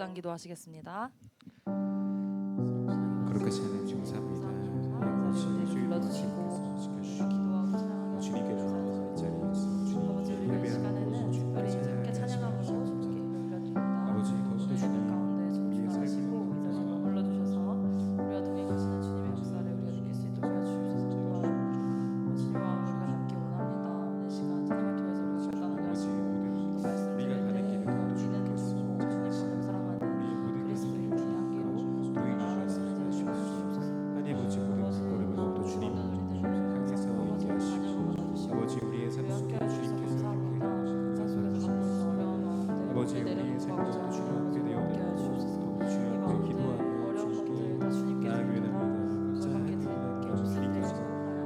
묵상 기도하시겠습니다. 거룩하신 하나님 감사합니다. 불러주시고 기도하고 찬양하고 주님께서 이 자리에서 아버지 주님께 우리 이 시간에는 특별히 함께 찬양함으로 주님께 올려드립니다. 아버지 거룩한 주님 가운데 우리의 전주하시고 이 자리에 삶을 머물러 주셔서 우리와 동행하시는 주님의 역사를 우리가 느낄 수 있도록 해주셔서 또한 주님과 우리가 함께 원합니다. 오늘 시간 찬양을 통해서 우리가 결단하게 하시고 또 말씀을 우리가 들을 가는 때 길을 우리는 주님께서 주님을 사랑하는 우리의 모든 그리스도인의 향기로 말씀을 주시옵소서. 하나님 아버지 모든 걸음을 또 주님 향해서 있게 하시고 아버지 우리의 삶 속에 주님께서 아버지 우리의 삶 속에 주님 앞에 내어놓고 주님 앞에 기도하며 주님께 나아가는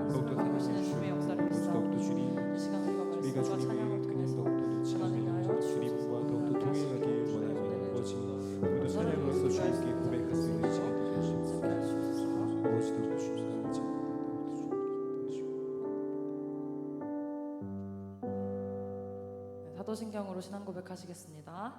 더욱더 주님의 역사를 더욱더 주님 이 시간 우리가 우리가 말씀과 찬양을 주님의 통해서 더욱더 친하게 주님과 더욱더 동행하길 원하는 아버지 우리도 찬양으로서 주님께 고백할 수 있는 시간 되주시옵소서. 아버지 더욱더 주님과 사도신경으로 신앙 고백하시겠습니다.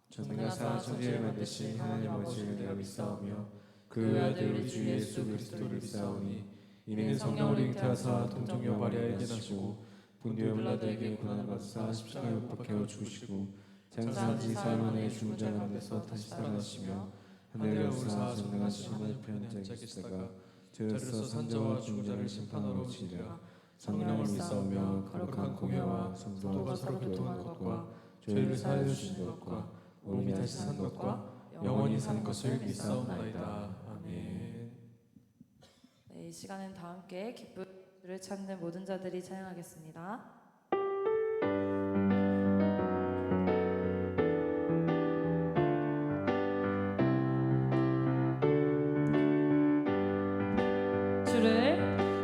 전능하사 천지를 만드신 하나님 아버지를 내가 믿사오며 그 외아들 우리 주 예수 그리스도를 믿사오니 이는 성령으로 잉태하사 동정녀 마리아에게 나시고 본디오 빌라도에게 고난을 받으사 십자가에 못 박혀 죽으시고 장사한 지 사흘 만에 죽은 자 가운데서 다시 살아나시며 하늘에 오르사 전능하신 하나님 편에 계시다가 저로서 산자와 죽은 자를 심판하러 오시리라. 성령을 믿사오며 거룩한 공회와 성도가 서로 교통하는 것과 죄를 사하여 주신 것과 몸이 다시 산 것과 영원히 사는 것을 믿사옵나이다. 아멘. 네, 이 시간엔 다 함께 기쁨을 찾는 모든 자들이 찬양하겠습니다.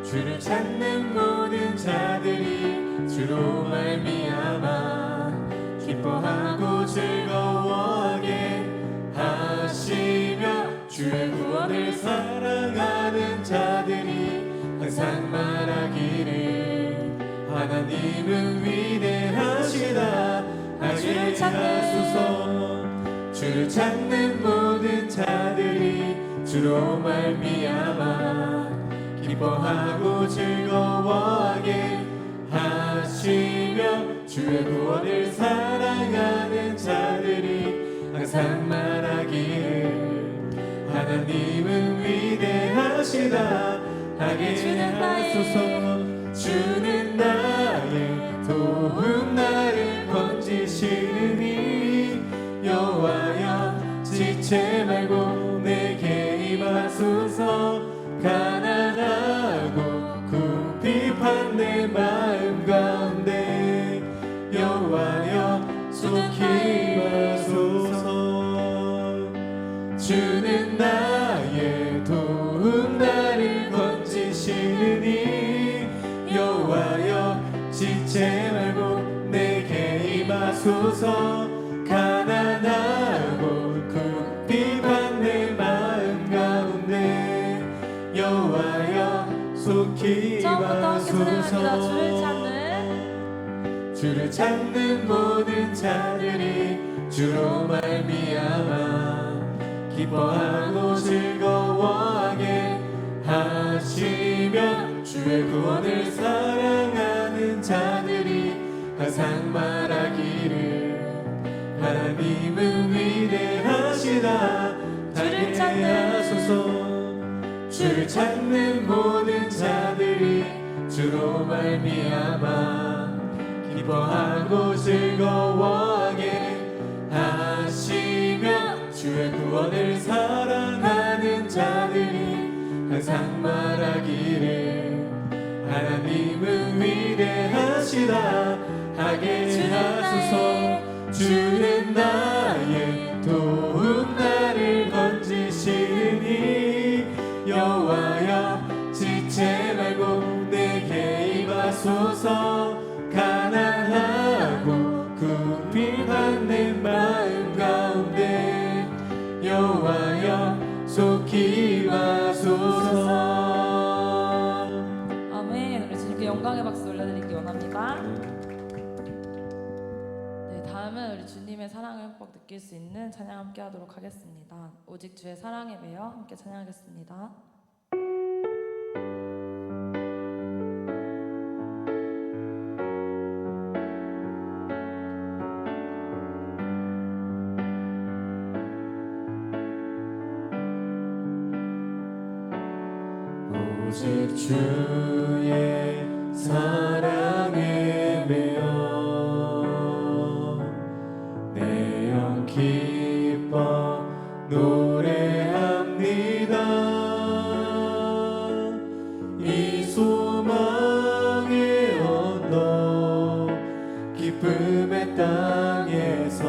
주를 찾는 모든 자들이 주로 말미암아 기뻐하고 즐거워하게 하시며 주의 구원을 사랑하는 자들이 항상 말하기를 하나님은 위대하시다 하게 하소서. 주를 찾는 모든 자들이 주로 말미암아 기뻐하고 즐거워하게 하시며 주의 구원을 사랑하는 자들이 항상 말하기를 하나님은 위대하시다 하게 하소서. 주는 나의 도움 나를 건지시니 여호와여 지체 말고 내게 임하소서. 가난하고 궁핍한 내 마음 가운데 여호와여 속히 와소서. 주는 나의 도움 나를 건지시니 여호와여 지체 말고 내게 임하소서. 가난하고 궁핍한 내 마음 가운데 여호와여 속히 와소서. 주를 찾는 모든 자들이 주로 말미암아 기뻐하고 즐거워하게 하시며 주의 구원을 사랑하는 자들이 항상 말하기를 하나님은 위대하시다 하게 하소서. 주를 찾는 모든 자들이 주로 말미암아 기뻐하고 즐거워하게 하시며 주의 구원을 사랑하는 자들이 항상 말하기를 하나님은 위대하시다 하게 하소서. 주는 나의 도움 나를 건지시니 여호와여 지체 말고 내게 임하소서. 가난하고 궁핍한 내 마음 가운데 여호와여 속히 와소서. 아멘. 우리 주님께 영광의 박수 올려드리기 원합니다. 네, 다음은 다음은 우리 주님의 사랑을 흠뻑 느낄 수 있는 찬양 함께 하도록 하겠습니다. 오직 주의 사랑에 매여 함께 찬양하겠습니다. 오직 주의 사랑에 매여 내 영 기뻐 노래합니다. 이 소망의 언덕 기쁨의 땅에서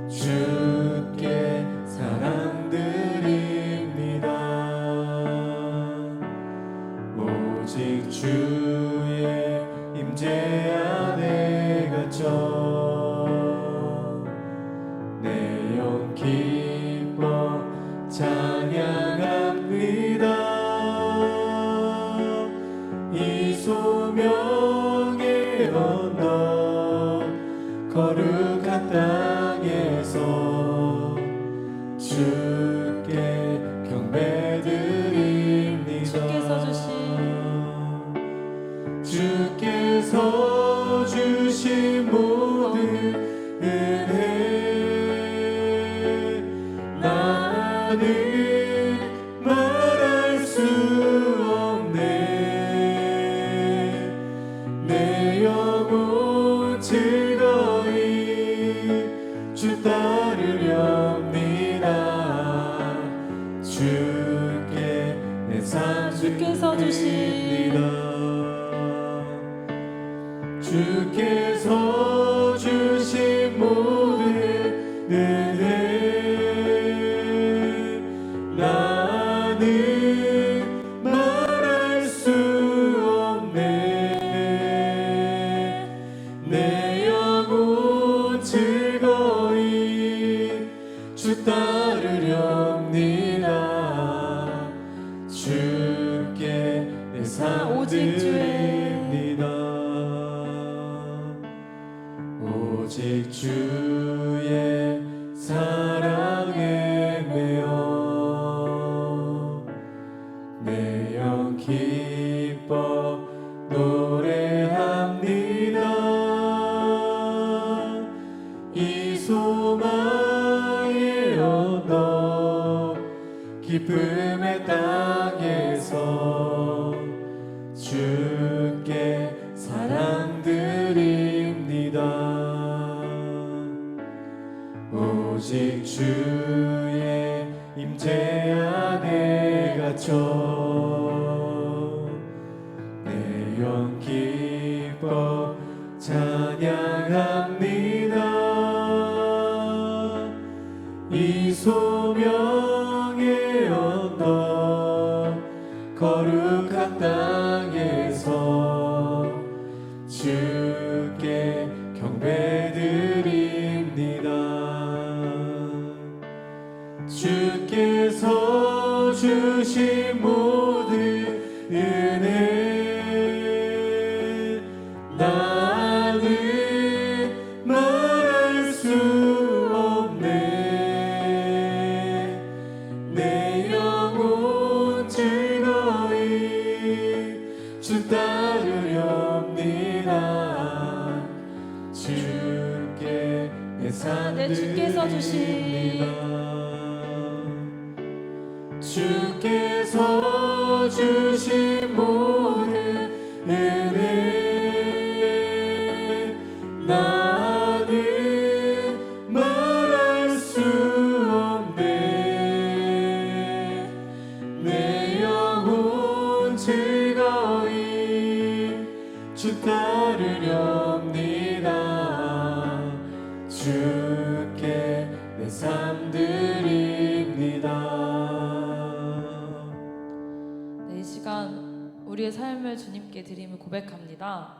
주께 사랑드립니다. 오직 주의 임재 안에 갇혀 내 영 기뻐 찬양합니다. 이 소명의 언덕 거룩한 땅에서 주께 경배드립니다. 주께서 주신 모든 은혜 나는 말할 수 없네. 내 영혼 즐거이 주 따르렵니다. 주께 내 삶 주께서 주신 주께서 주신 모든 은혜 나는 말할 수 없네. 내 영혼 즐거이 주 따르렵니다. 주께 내 삶 오직 드립니다. 오직 주의 사랑에 매여 내 영 기뻐 노래합니다. 이 소망의 언덕 기쁨의 땅에서 주께 사랑드립니다. 오직 주의 임재 안에 갇혀 내 영 기뻐 찬양합니다. 이 소명의 언덕 거룩한 땅에서 주께 경배드립니다. 주께서 주신 모든 은혜 나는 말할 수 없네. 내 영혼 즐거이 주 따르렵니다. 주께 내 삶 주께서 주신 주께서 주신 모든 은혜 나는 말할 수 없네. 내 영혼 즐거이 주 따르렵니다. 주께 내 삶 드립니다. 이 시간 우리의 삶을 주님께 드림을 고백합니다.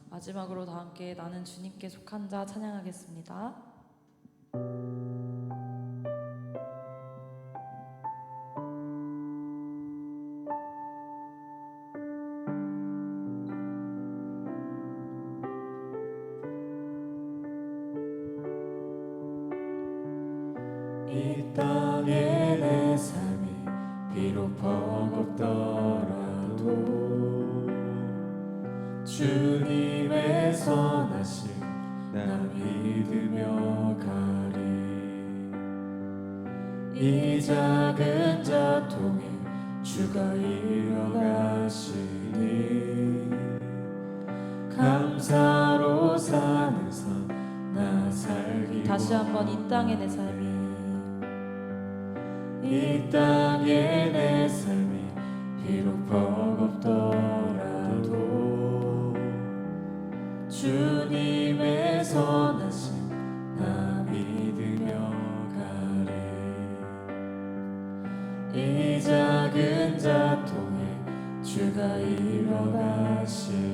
마지막으로 다 함께 나는 주님께 속한 자 찬양하겠습니다. 이 땅에 내 삶이 비록 버겁더라도 주님의 선하심 나 믿으며 가리. 이 작은 자통에 주가 일어가시니 감사로 사는 삶 나 살기 다시 한번 이 땅에 내 삶이 이 땅에 내 삶이 비록 버겁더라도 주님의 선하심 나 믿으며 가리. 이 작은 자통에 주가 일어가시니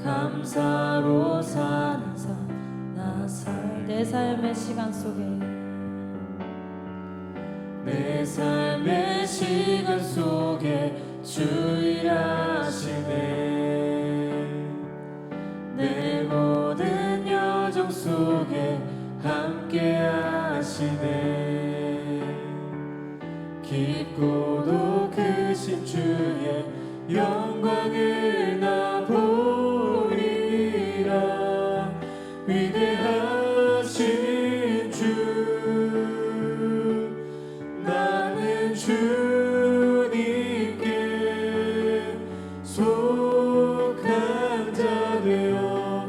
감사로 사는 삶 나 살기. 내 삶의 시간 속에 내 삶의 시간 속에 주 일하시네. 내 모든 여정 속에 함께 하시네. 깊고도 크신 주의 영광을 나 보리라. 위대하신 주 나는 주님께 속한 자 되어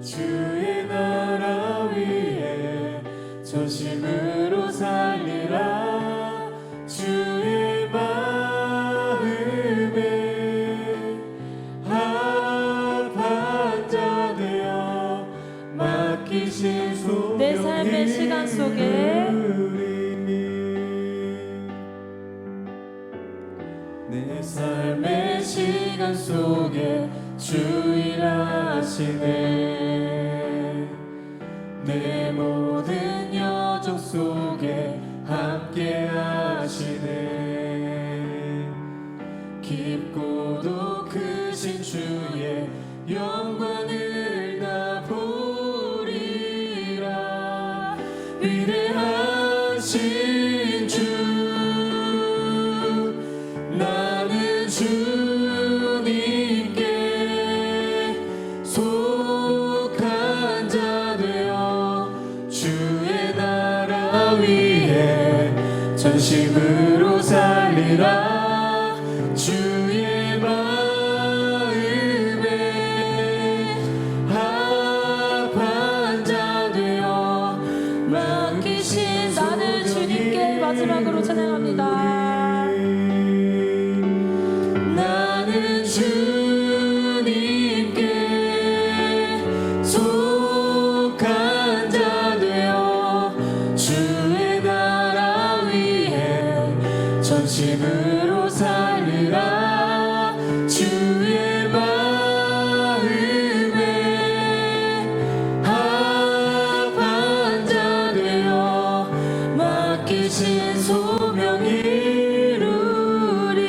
주의 나라 위에 전심으로 살리라. 주의 마음에 합한 자 되어 맡기신 소명이 내 삶의 시간 속에 내 삶의 시간 속에 주 일하시네. 내 모든 여정 속에 함께 하시네. 깊고도 크신 주의 영광을 나 보리라. 위대하신 주 나는 주님께 속한 자 되어 주의 나라 위에 전심으로 살리라. 주의 마음에 합한 자 되어 맡기신 나는 주님께 마지막으로 찬양합니다. 나는 주님께 속한 자 되어 주의 나라 위에 전심으로 살리라. 주의 마음에 합한 자 되어 맡기신 소명이 이루리.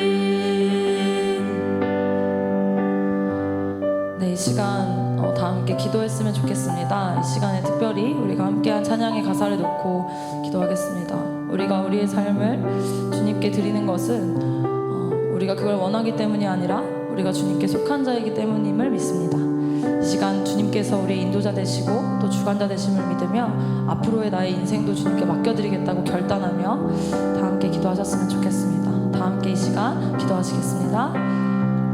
네, 이 시간 다 함께 기도했으면 좋겠습니다. 이 시간에 특별히 우리가 함께한 찬양의 가사를 놓고 기도하겠습니다. 우리가 우리의 삶을 주님께 드리는 것은 우리가 그걸 원하기 때문이 아니라 우리가 주님께 속한 자이기 때문임을 믿습니다. 이 시간 주님께서 우리의 인도자 되시고 또 주관자 되심을 믿으며 앞으로의 나의 인생도 주님께 맡겨드리겠다고 결단하며 다 함께 기도하셨으면 좋겠습니다. 다 함께 이 시간 기도하시겠습니다.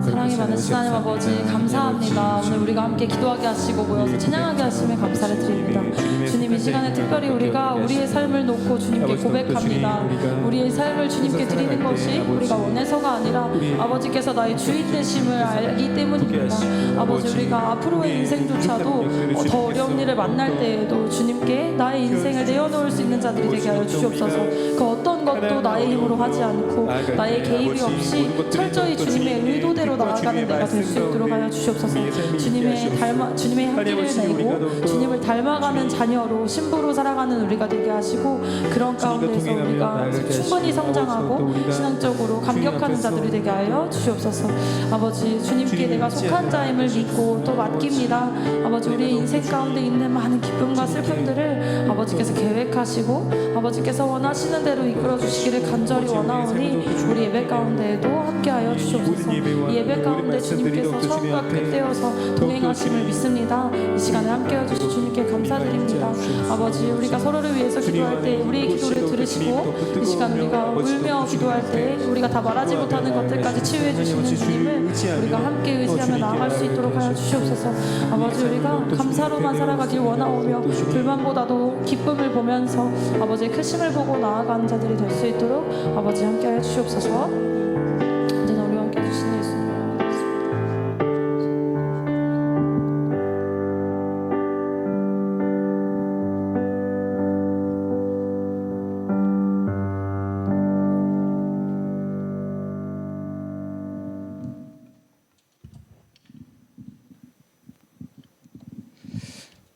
사랑이 많으신 하나님 아버지 감사합니다. 오늘 우리가 함께 기도하게 하시고 모여서 찬양하게 하심에 감사를 드립니다. 주님, 이 시간에 특별히 우리가 우리의 삶을 놓고 주님께 고백합니다. 우리의 삶을 주님께 드리는 것이 우리가 원해서가 아니라 아버지께서 나의 주인 되심을 알기 때문입니다. 아버지, 우리가 앞으로의 인생조차도 더 어려운 일을 만날 때에도 주님께 나의 인생을 내어놓을 수 있는 자들이 되게 하여 주시옵소서. 그 어떤 것도 나의 힘으로 하지 않고 나의 개입이 없이 철저히 주님의 의도대로 그대로 나아가는 내가 될 수 있도록 하여 주시옵소서. 주님의 향기를 내고 주님을 닮아가는 자녀로 신부로 살아가는 우리가 되게 하시고, 그런 가운데서 우리가 충분히 성장하고 신앙적으로 감격하는 자들이 되게 하여 주시옵소서. 아버지, 주님께 내가 속한 자임을 믿고 또 맡깁니다. 아버지, 우리의 인생 가운데 있는 많은 기쁨과 슬픔들을 아버지께서 계획하시고 아버지께서 원하시는 대로 이끌어 주시기를 간절히 원하오니, 우리 예배 가운데에도 함께하여 주시옵소서. 이 예배 가운데 주님께서 처음과 끝되어서 동행하심을 믿습니다. 이 시간에 함께해 주신 주님께 감사드립니다. 아버지, 우리가 서로를 위해서 기도할 때 우리의 기도를 들으시고, 이 시간 우리가 울며 기도할 때 우리가 다 말하지 못하는 것들까지 치유해 주시는 주님을 우리가 함께 의지하며 나아갈 수 있도록 하여 주시옵소서. 아버지, 우리가 감사로만 살아가길 원하오며 불만보다도 기쁨을 보면서 아버지의 크심을 보고 나아가는 자들이 될 수 있도록 아버지 함께하여 주시옵소서. 언제나 우리와 함께 해주시는 예수님을 기도드립니다.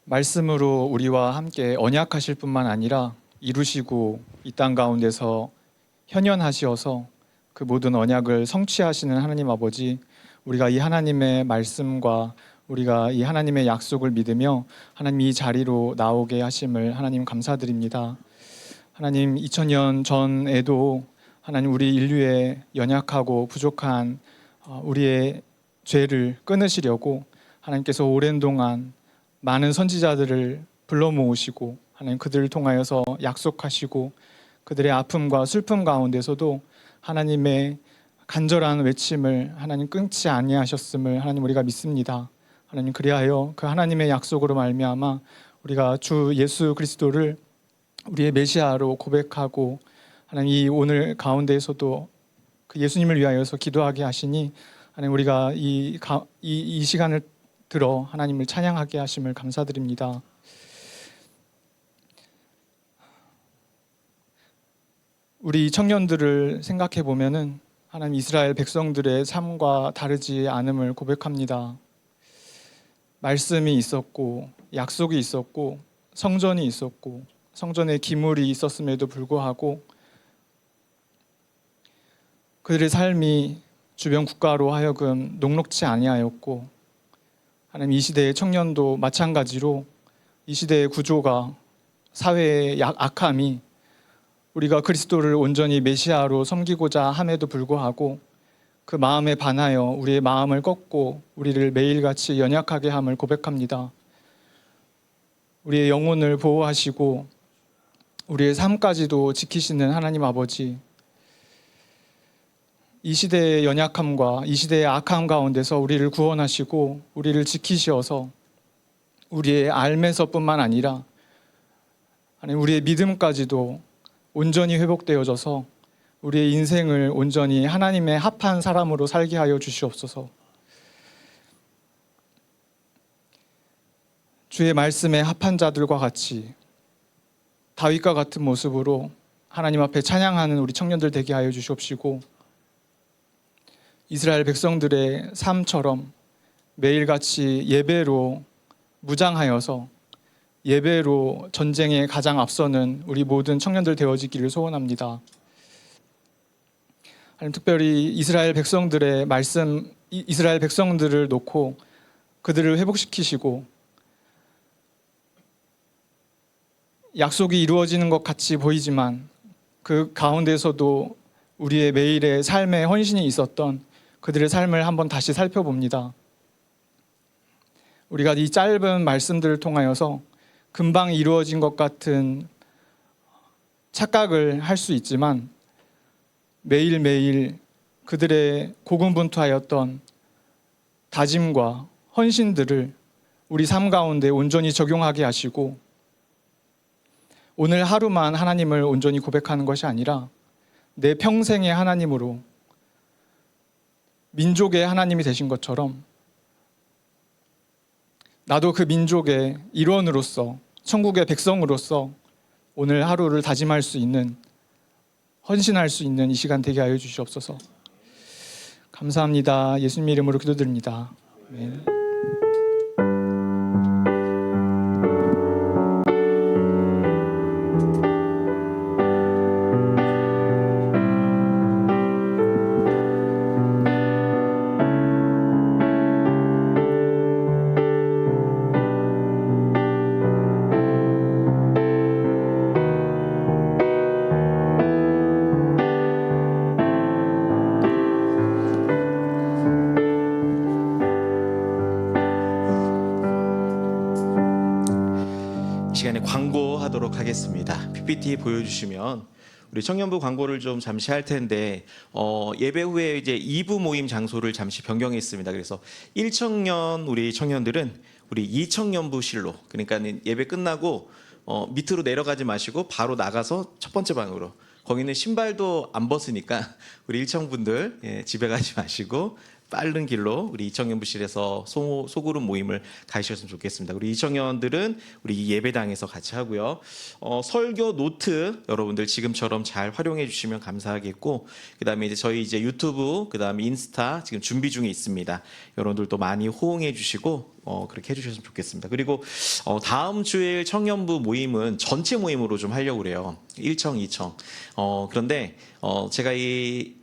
말씀으로 우리와 함께 언약하실 뿐만 아니라 이루시고 이 땅 가운데서 현현하시어서 그 모든 언약을 성취하시는 하나님 아버지, 우리가 이 하나님의 말씀과 우리가 이 하나님의 약속을 믿으며 하나님 이 자리로 나오게 하심을 하나님 감사드립니다. 하나님, 2000년 전에도 하나님 우리 인류의 연약하고 부족한 우리의 죄를 끊으시려고 하나님께서 오랜 동안 많은 선지자들을 불러 모으시고 하나님 그들을 통하여서 약속하시고, 그들의 아픔과 슬픔 가운데서도 하나님의 간절한 외침을 하나님 끊지 아니하셨음을 하나님 우리가 믿습니다. 하나님, 그리하여 그 하나님의 약속으로 말미암아 우리가 주 예수 그리스도를 우리의 메시아로 고백하고 하나님 이 오늘 가운데에서도 그 예수님을 위하여서 기도하게 하시니, 하나님 우리가 이 시간을 들어 하나님을 찬양하게 하심을 감사드립니다. 우리 청년들을 생각해 보면은 하나님 이스라엘 백성들의 삶과 다르지 않음을 고백합니다. 말씀이 있었고 약속이 있었고 성전이 있었고 성전에 기물이 있었음에도 불구하고 그들의 삶이 주변 국가로 하여금 녹록지 아니하였고, 하나님 이 시대의 청년도 마찬가지로 이 시대의 구조가, 사회의 악함이 우리가 그리스도를 온전히 메시아로 섬기고자 함에도 불구하고 그 마음에 반하여 우리의 마음을 꺾고 우리를 매일같이 연약하게 함을 고백합니다. 우리의 영혼을 보호하시고 우리의 삶까지도 지키시는 하나님 아버지, 이 시대의 연약함과 이 시대의 악함 가운데서 우리를 구원하시고 우리를 지키시어서 우리의 삶에서뿐만 아니라 우리의 믿음까지도 온전히 회복되어져서 우리의 인생을 온전히 하나님의 합한 사람으로 살게 하여 주시옵소서. 주의 말씀에 합한 자들과 같이 다윗과 같은 모습으로 하나님 앞에 찬양하는 우리 청년들 되게 하여 주시옵시고, 이스라엘 백성들의 삶처럼 매일같이 예배로 무장하여서 예배로 전쟁에 가장 앞서는 우리 모든 청년들 되어지기를 소원합니다. 하나님, 특별히 이스라엘 백성들의 말씀, 이스라엘 백성들을 놓고 그들을 회복시키시고 약속이 이루어지는 것 같이 보이지만 그 가운데서도 우리의 매일의 삶에 헌신이 있었던 그들의 삶을 한번 다시 살펴봅니다. 우리가 이 짧은 말씀들을 통하여서 금방 이루어진 것 같은 착각을 할 수 있지만 매일매일 그들의 고군분투하였던 다짐과 헌신들을 우리 삶 가운데 온전히 적용하게 하시고, 오늘 하루만 하나님을 온전히 고백하는 것이 아니라 내 평생의 하나님으로 민족의 하나님이 되신 것처럼 나도 그 민족의 일원으로서 천국의 백성으로서 오늘 하루를 다짐할 수 있는, 헌신할 수 있는 이 시간 되게 하여 주시옵소서. 감사합니다. 예수님 이름으로 기도드립니다. 아멘. 이 시간에 광고하도록 하겠습니다. PPT 보여주시면 우리 청년부 광고를 좀 잠시 할 텐데 예배 후에 이제 2부 모임 장소를 잠시 변경했습니다. 그래서 1청년 우리 청년들은 우리 2청년부실로, 그러니까 예배 끝나고 밑으로 내려가지 마시고 바로 나가서 첫 번째 방으로, 거기는 신발도 안 벗으니까 우리 1청분들 집에 가지 마시고 빠른 길로 우리 2청년부실에서 소그룹 모임을 가시셨으면 좋겠습니다. 우리 2청년들은 우리 예배당에서 같이 하고요. 설교 노트 여러분들 지금처럼 잘 활용해 주시면 감사하겠고, 그다음에 이제 저희 이제 유튜브, 그다음에 인스타 지금 준비 중에 있습니다. 여러분들도 많이 호응해 주시고 그렇게 해주셨으면 좋겠습니다. 그리고 다음 주일 청년부 모임은 전체 모임으로 좀 하려고 그래요. 1청, 2청. 그런데 제가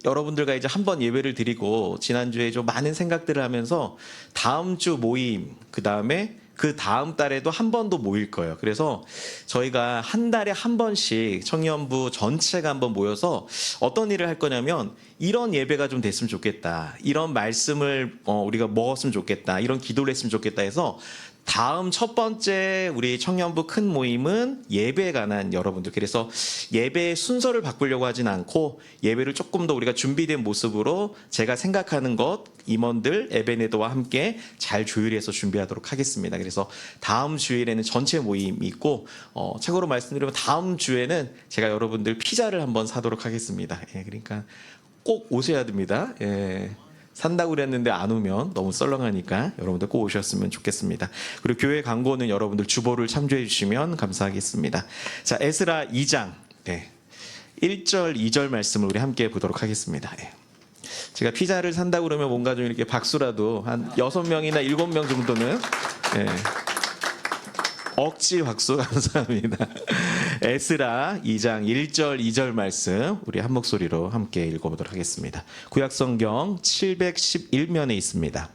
여러분들과 이제 한번 예배를 드리고 지난주에 좀 많은 생각들을 하면서 다음 주 모임, 그 다음 달에도 한 번 더 모일 거예요. 그래서 저희가 한 달에 한 번씩 청년부 전체가 한번 모여서 어떤 일을 할 거냐면, 이런 예배가 좀 됐으면 좋겠다, 이런 말씀을 우리가 먹었으면 좋겠다, 이런 기도를 했으면 좋겠다 해서 다음 첫 번째 우리 청년부 큰 모임은 예배에 관한 여러분들, 그래서 예배의 순서를 바꾸려고 하진 않고 예배를 조금 더 우리가 준비된 모습으로 제가 생각하는 것 임원들 에베네더와 함께 잘 조율해서 준비하도록 하겠습니다. 그래서 다음 주일에는 전체 모임이 있고 참고로 말씀드리면 다음 주에는 제가 여러분들 피자를 한번 사도록 하겠습니다. 그러니까 꼭 오셔야 됩니다. 산다고 그랬는데 안 오면 너무 썰렁하니까 여러분들 꼭 오셨으면 좋겠습니다. 그리고 교회 광고는 여러분들 주보를 참조해 주시면 감사하겠습니다. 자, 에스라 2장 1절 2절 말씀을 우리 함께 보도록 하겠습니다. 제가 피자를 산다고 그러면 뭔가 좀 이렇게 박수라도 한 6명이나 7명 정도는 억지 박수 감사합니다. 에스라 2장 1절 2절 말씀 우리 한 목소리로 함께 읽어보도록 하겠습니다. 구약성경 711면에 있습니다.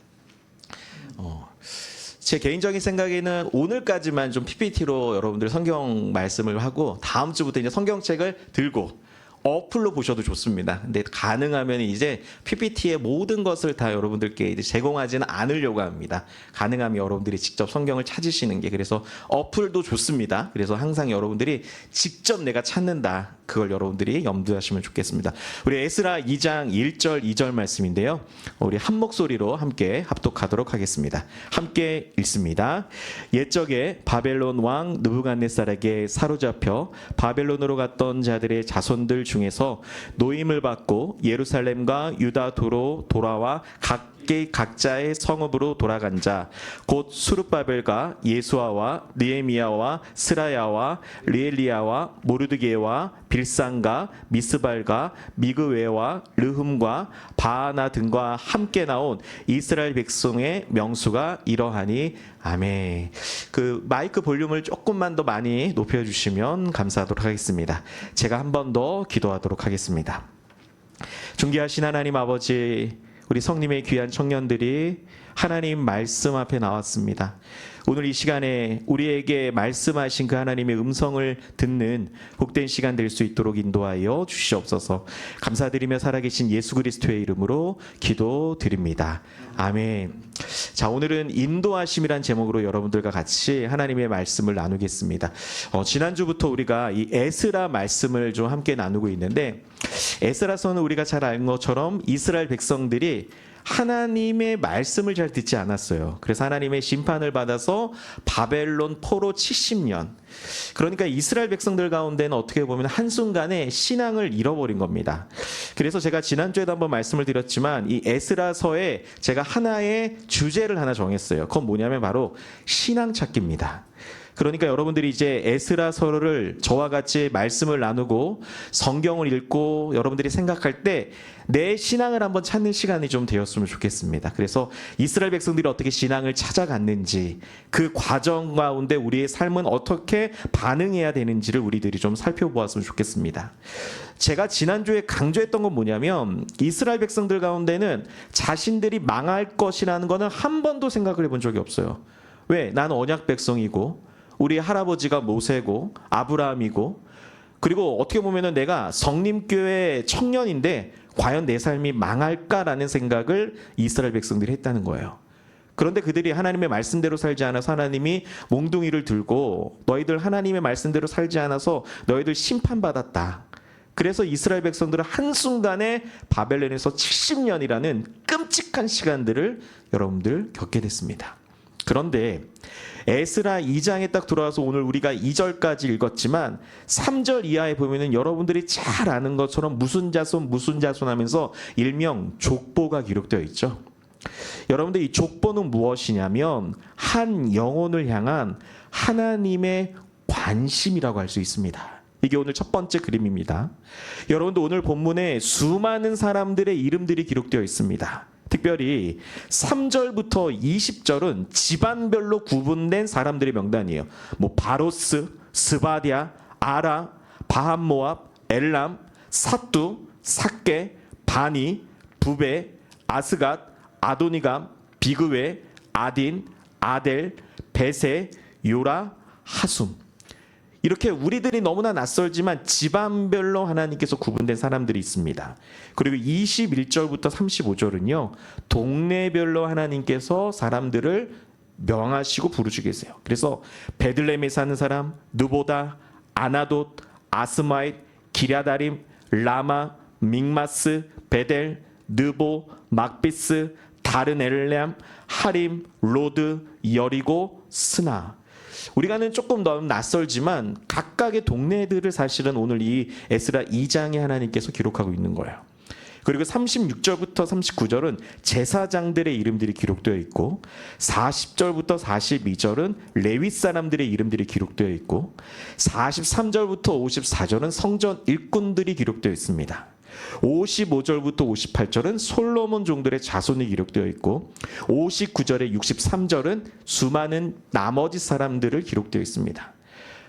제 개인적인 생각에는 오늘까지만 좀 PPT로 여러분들 성경 말씀을 하고 다음 주부터 이제 성경책을 들고 어플로 보셔도 좋습니다. 근데 가능하면 이제 PPT의 모든 것을 다 여러분들께 이제 제공하지는 않으려고 합니다. 가능하면 여러분들이 직접 성경을 찾으시는 게, 그래서 어플도 좋습니다. 그래서 항상 여러분들이 직접 내가 찾는다, 그걸 여러분들이 염두하시면 좋겠습니다. 우리 에스라 2장 1절 2절 말씀인데요, 우리 한 목소리로 함께 합독하도록 하겠습니다. 함께 읽습니다. 옛적에 바벨론 왕 느부갓네살에게 사로잡혀 바벨론으로 갔던 자들의 자손들 중에서 노임을 받고 예루살렘과 유다도로 돌아와 각자의 성읍으로 돌아간 자, 곧 수룹바벨과 예수아와 느헤미야와 스라야와 리엘리야와 모르드게와 빌산과 미스발과 미그웨와 르흠과 바하나 등과 함께 나온 이스라엘 백성의 명수가 이러하니 아멘. 그 마이크 볼륨을 조금만 더 많이 높여주시면 감사하도록 하겠습니다. 제가 한 번 더 기도하도록 하겠습니다. 존귀하신 하나님 아버지, 우리 성님의 귀한 청년들이 하나님 말씀 앞에 나왔습니다. 오늘 이 시간에 우리에게 말씀하신 그 하나님의 음성을 듣는 복된 시간 될 수 있도록 인도하여 주시옵소서. 감사드리며 살아계신 예수 그리스도의 이름으로 기도드립니다. 아멘. 자, 오늘은 인도하심이란 제목으로 여러분들과 같이 하나님의 말씀을 나누겠습니다. 지난주부터 우리가 이 에스라 말씀을 좀 함께 나누고 있는데, 에스라서는 우리가 잘 아는 것처럼 이스라엘 백성들이 하나님의 말씀을 잘 듣지 않았어요. 그래서 하나님의 심판을 받아서 바벨론 포로 70년, 그러니까 이스라엘 백성들 가운데는 어떻게 보면 한순간에 신앙을 잃어버린 겁니다. 그래서 제가 지난주에도 한번 말씀을 드렸지만 이 에스라서에 제가 하나의 주제를 하나 정했어요. 그건 뭐냐면 바로 신앙 찾기입니다. 그러니까 여러분들이 이제 에스라서를 저와 같이 말씀을 나누고 성경을 읽고 여러분들이 생각할 때 내 신앙을 한번 찾는 시간이 좀 되었으면 좋겠습니다. 그래서 이스라엘 백성들이 어떻게 신앙을 찾아갔는지, 그 과정 가운데 우리의 삶은 어떻게 반응해야 되는지를 우리들이 좀 살펴보았으면 좋겠습니다. 제가 지난주에 강조했던 건 뭐냐면, 이스라엘 백성들 가운데는 자신들이 망할 것이라는 거는 한 번도 생각을 해본 적이 없어요. 왜? 나는 언약 백성이고 우리 할아버지가 모세고 아브라함이고, 그리고 어떻게 보면은 내가 성림교회 청년인데 과연 내 삶이 망할까라는 생각을 이스라엘 백성들이 했다는 거예요. 그런데 그들이 하나님의 말씀대로 살지 않아서 하나님이 몽둥이를 들고 너희들 하나님의 말씀대로 살지 않아서 너희들 심판받았다. 그래서 이스라엘 백성들은 한순간에 바벨론에서 70년이라는 끔찍한 시간들을 여러분들 겪게 됐습니다. 그런데 에스라 2장에 딱 들어와서 오늘 우리가 2절까지 읽었지만 3절 이하에 보면은 여러분들이 잘 아는 것처럼 무슨 자손 하면서 일명 족보가 기록되어 있죠. 여러분들 이 족보는 무엇이냐면 한 영혼을 향한 하나님의 관심이라고 할 수 있습니다. 이게 오늘 첫 번째 그림입니다. 여러분들 오늘 본문에 수많은 사람들의 이름들이 기록되어 있습니다. 특별히 3절부터 20절은 집안별로 구분된 사람들의 명단이에요. 뭐 바로스, 스바디아, 아라, 바한모압, 엘람, 사뚜, 삭게, 바니, 부베, 아스갓, 아도니감, 비그웨, 아딘, 아델, 베세, 요라, 하숨. 이렇게 우리들이 너무나 낯설지만 집안별로 하나님께서 구분된 사람들이 있습니다. 그리고 21절부터 35절은요. 동네별로 하나님께서 사람들을 명하시고 부르시고 계세요. 그래서 베들레헴에 사는 사람, 느보다, 아나돗, 아스마잇, 기랴다림, 라마, 믹마스, 베델, 느보, 막비스, 다른 엘람, 하림, 로드, 여리고, 스나. 우리가는 조금 너무 낯설지만 각각의 동네들을 사실은 오늘 이 에스라 2장에 하나님께서 기록하고 있는 거예요. 그리고 36절부터 39절은 제사장들의 이름들이 기록되어 있고 40절부터 42절은 레위 사람들의 이름들이 기록되어 있고 43절부터 54절은 성전 일꾼들이 기록되어 있습니다. 55절부터 58절은 솔로몬 종들의 자손이 기록되어 있고 59절에 63절은 수많은 나머지 사람들을 기록되어 있습니다.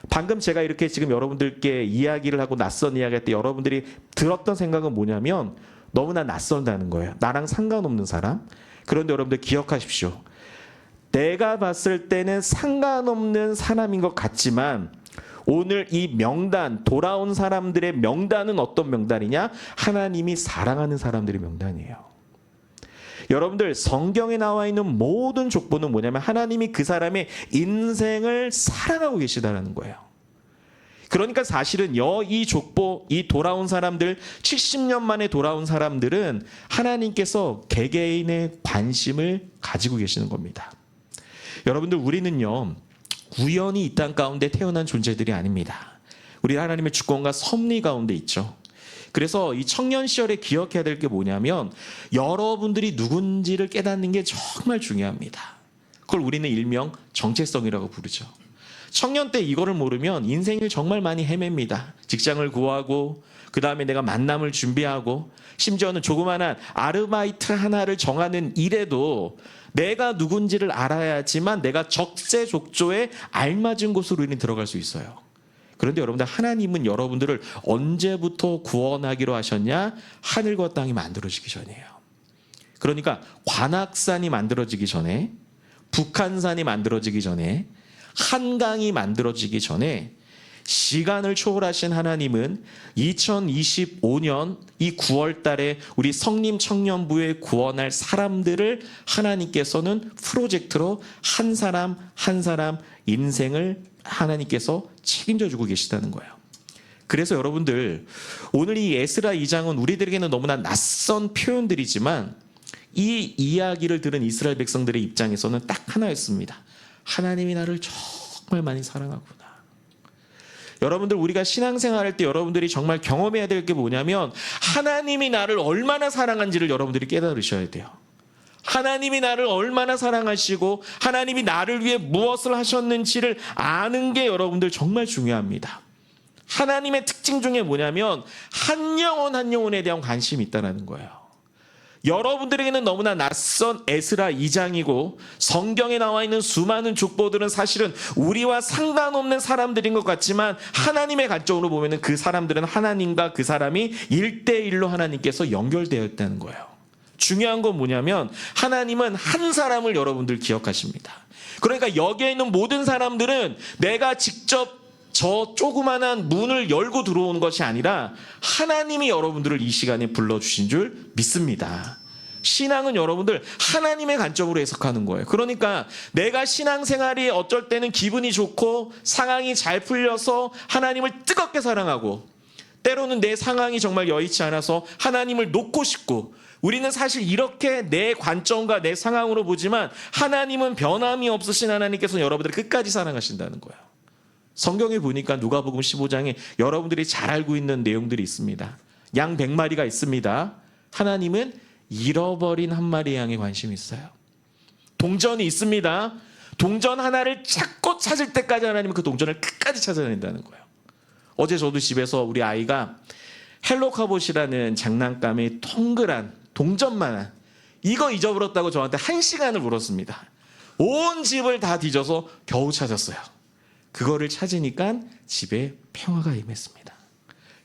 방금 제가 이렇게 지금 여러분들께 이야기를 하고 낯선 이야기 할 때 여러분들이 들었던 생각은 뭐냐면 너무나 낯선다는 거예요. 나랑 상관없는 사람. 그런데 여러분들 기억하십시오. 내가 봤을 때는 상관없는 사람인 것 같지만 오늘 이 명단, 돌아온 사람들의 명단은 어떤 명단이냐? 하나님이 사랑하는 사람들의 명단이에요. 여러분들 성경에 나와 있는 모든 족보는 뭐냐면 하나님이 그 사람의 인생을 사랑하고 계시다는 거예요. 그러니까 사실은 이 족보, 이 돌아온 사람들, 70년 만에 돌아온 사람들은 하나님께서 개개인의 관심을 가지고 계시는 겁니다. 여러분들 우리는요. 우연히 이 땅 가운데 태어난 존재들이 아닙니다. 우리 하나님의 주권과 섭리 가운데 있죠. 그래서 이 청년 시절에 기억해야 될 게 뭐냐면 여러분들이 누군지를 깨닫는 게 정말 중요합니다. 그걸 우리는 일명 정체성이라고 부르죠. 청년 때 이거를 모르면 인생을 정말 많이 헤맵니다. 직장을 구하고 그 다음에 내가 만남을 준비하고 심지어는 조그마한 아르바이트 하나를 정하는 일에도 내가 누군지를 알아야지만 내가 적재적소에 알맞은 곳으로 우리는 들어갈 수 있어요. 그런데 여러분들 하나님은 여러분들을 언제부터 구원하기로 하셨냐? 하늘과 땅이 만들어지기 전이에요. 그러니까 관악산이 만들어지기 전에, 북한산이 만들어지기 전에, 한강이 만들어지기 전에 시간을 초월하신 하나님은 2025년 이 9월 달에 우리 성림 청년부에 구원할 사람들을 하나님께서는 프로젝트로 한 사람 한 사람 인생을 하나님께서 책임져 주고 계시다는 거예요. 그래서 여러분들 오늘 이 에스라 2장은 우리들에게는 너무나 낯선 표현들이지만 이 이야기를 들은 이스라엘 백성들의 입장에서는 딱 하나였습니다. 하나님이 나를 정말 많이 사랑하구나. 여러분들 우리가 신앙생활할 때 여러분들이 정말 경험해야 될 게 뭐냐면 하나님이 나를 얼마나 사랑한지를 여러분들이 깨달으셔야 돼요. 하나님이 나를 얼마나 사랑하시고 하나님이 나를 위해 무엇을 하셨는지를 아는 게 여러분들 정말 중요합니다. 하나님의 특징 중에 뭐냐면 한 영혼 한 영혼에 대한 관심이 있다는 거예요. 여러분들에게는 너무나 낯선 에스라 2장이고 성경에 나와 있는 수많은 족보들은 사실은 우리와 상관없는 사람들인 것 같지만 하나님의 관점으로 보면 그 사람들은 하나님과 그 사람이 1대1로 하나님께서 연결되어 있다는 거예요. 중요한 건 뭐냐면 하나님은 한 사람을 여러분들 기억하십니다. 그러니까 여기에 있는 모든 사람들은 내가 직접 저 조그만한 문을 열고 들어오는 것이 아니라 하나님이 여러분들을 이 시간에 불러주신 줄 믿습니다. 신앙은 여러분들 하나님의 관점으로 해석하는 거예요. 그러니까 내가 신앙생활이 어쩔 때는 기분이 좋고 상황이 잘 풀려서 하나님을 뜨겁게 사랑하고 때로는 내 상황이 정말 여의치 않아서 하나님을 놓고 싶고 우리는 사실 이렇게 내 관점과 내 상황으로 보지만 하나님은 변함이 없으신 하나님께서 여러분들을 끝까지 사랑하신다는 거예요. 성경에 보니까 누가복음 15장에 여러분들이 잘 알고 있는 내용들이 있습니다. 양 100마리가 있습니다. 하나님은 잃어버린 한 마리의 양에 관심이 있어요. 동전이 있습니다. 동전 하나를 찾고 찾을 때까지 하나님은 그 동전을 끝까지 찾아낸다는 거예요. 어제 저도 집에서 우리 아이가 헬로카봇이라는 장난감의 동그란 동전만한 이거 잊어버렸다고 저한테 1시간을 물었습니다. 온 집을 다 뒤져서 겨우 찾았어요. 그거를 찾으니까 집에 평화가 임했습니다.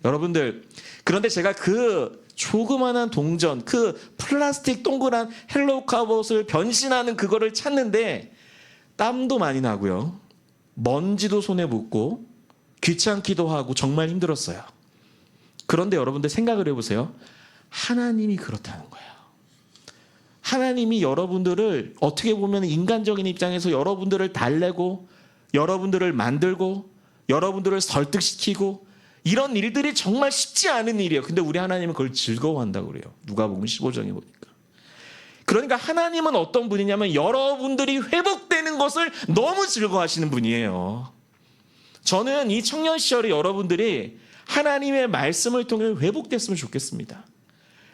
여러분들, 그런데 제가 그 조그만한 동전, 그 플라스틱 동그란 헬로카봇을 변신하는 그거를 찾는데 땀도 많이 나고요. 먼지도 손에 묻고 귀찮기도 하고 정말 힘들었어요. 그런데 여러분들 생각을 해보세요. 하나님이 그렇다는 거예요. 하나님이 여러분들을 어떻게 보면 인간적인 입장에서 여러분들을 달래고 여러분들을 만들고 여러분들을 설득시키고 이런 일들이 정말 쉽지 않은 일이에요. 근데 우리 하나님은 그걸 즐거워한다고 그래요. 누가복음 15장에 보니까. 그러니까 하나님은 어떤 분이냐면 여러분들이 회복되는 것을 너무 즐거워하시는 분이에요. 저는 이 청년 시절에 여러분들이 하나님의 말씀을 통해 회복됐으면 좋겠습니다.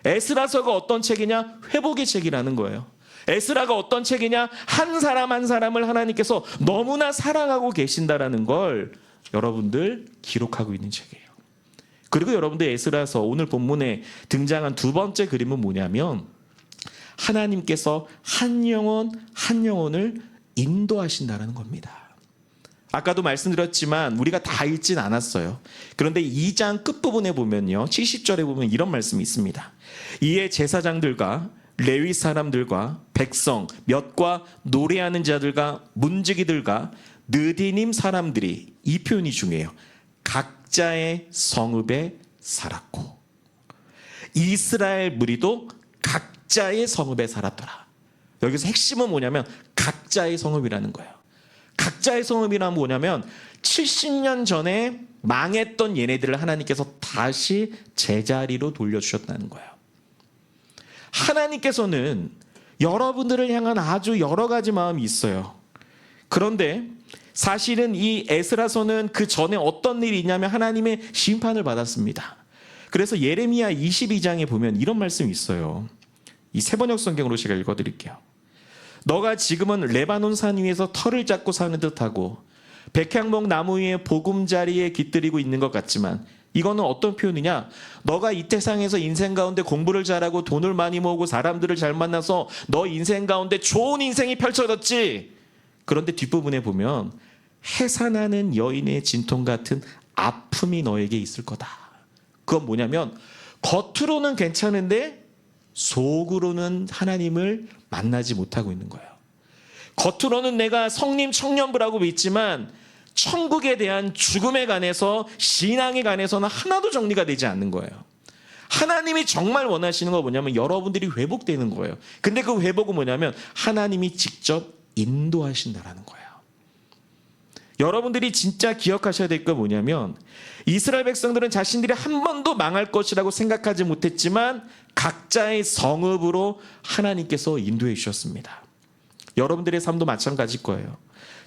에스라서가 어떤 책이냐? 회복의 책이라는 거예요. 에스라가 어떤 책이냐? 한 사람 한 사람을 하나님께서 너무나 사랑하고 계신다라는 걸 여러분들 기록하고 있는 책이에요. 그리고 여러분들 에스라서 오늘 본문에 등장한 두 번째 그림은 뭐냐면 하나님께서 한 영혼 한 영혼을 인도하신다라는 겁니다. 아까도 말씀드렸지만 우리가 다 읽진 않았어요. 그런데 2장 끝부분에 보면요. 70절에 보면 이런 말씀이 있습니다. 이에 제사장들과 레위 사람들과 백성, 몇과 노래하는 자들과 문지기들과 느디님 사람들이 이 표현이 중요해요. 각자의 성읍에 살았고 이스라엘 무리도 각자의 성읍에 살았더라. 여기서 핵심은 뭐냐면 각자의 성읍이라는 거예요. 각자의 성읍이란 뭐냐면 70년 전에 망했던 얘네들을 하나님께서 다시 제자리로 돌려주셨다는 거예요. 하나님께서는 여러분들을 향한 아주 여러 가지 마음이 있어요. 그런데 사실은 이 에스라서는 그 전에 어떤 일이 있냐면 하나님의 심판을 받았습니다. 그래서 예레미야 22장에 보면 이런 말씀이 있어요. 이 세번역 성경으로 제가 읽어드릴게요. 너가 지금은 레바논 산 위에서 털을 잡고 사는 듯하고 백향목 나무 위에 보금자리에 깃들이고 있는 것 같지만 이거는 어떤 표현이냐? 너가 이 세상에서 인생 가운데 공부를 잘하고 돈을 많이 모으고 사람들을 잘 만나서 너 인생 가운데 좋은 인생이 펼쳐졌지. 그런데 뒷부분에 보면 해산하는 여인의 진통 같은 아픔이 너에게 있을 거다. 그건 뭐냐면 겉으로는 괜찮은데 속으로는 하나님을 만나지 못하고 있는 거예요. 겉으로는 내가 성림 청년부라고 믿지만 천국에 대한 죽음에 관해서 신앙에 관해서는 하나도 정리가 되지 않는 거예요. 하나님이 정말 원하시는 건 뭐냐면 여러분들이 회복되는 거예요. 근데 그 회복은 뭐냐면 하나님이 직접 인도하신다라는 거예요. 여러분들이 진짜 기억하셔야 될 건 뭐냐면 이스라엘 백성들은 자신들이 한 번도 망할 것이라고 생각하지 못했지만 각자의 성읍으로 하나님께서 인도해 주셨습니다. 여러분들의 삶도 마찬가지일 거예요.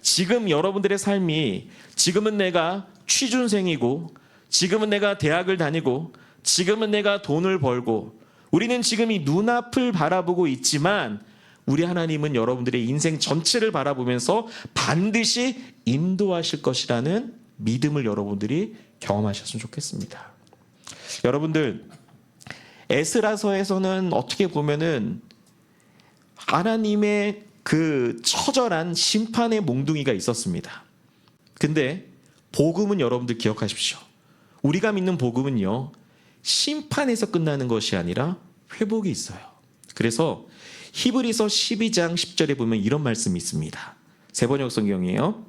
지금 여러분들의 삶이 지금은 내가 취준생이고 지금은 내가 대학을 다니고 지금은 내가 돈을 벌고 우리는 지금 이 눈앞을 바라보고 있지만 우리 하나님은 여러분들의 인생 전체를 바라보면서 반드시 인도하실 것이라는 믿음을 여러분들이 경험하셨으면 좋겠습니다. 여러분들, 에스라서에서는 어떻게 보면은 하나님의 그 처절한 심판의 몽둥이가 있었습니다. 근데 복음은 여러분들 기억하십시오. 우리가 믿는 복음은요, 심판에서 끝나는 것이 아니라 회복이 있어요. 그래서 히브리서 12장 10절에 보면 이런 말씀이 있습니다. 세번역 성경이에요.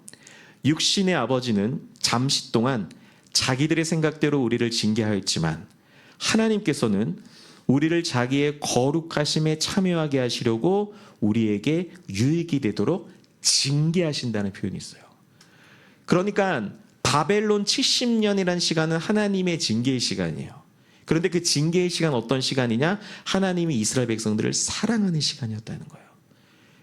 육신의 아버지는 잠시 동안 자기들의 생각대로 우리를 징계하였지만 하나님께서는 우리를 자기의 거룩하심에 참여하게 하시려고 우리에게 유익이 되도록 징계하신다는 표현이 있어요. 그러니까 바벨론 70년이라는 시간은 하나님의 징계의 시간이에요. 그런데 그 징계의 시간 어떤 시간이냐? 하나님이 이스라엘 백성들을 사랑하는 시간이었다는 거예요.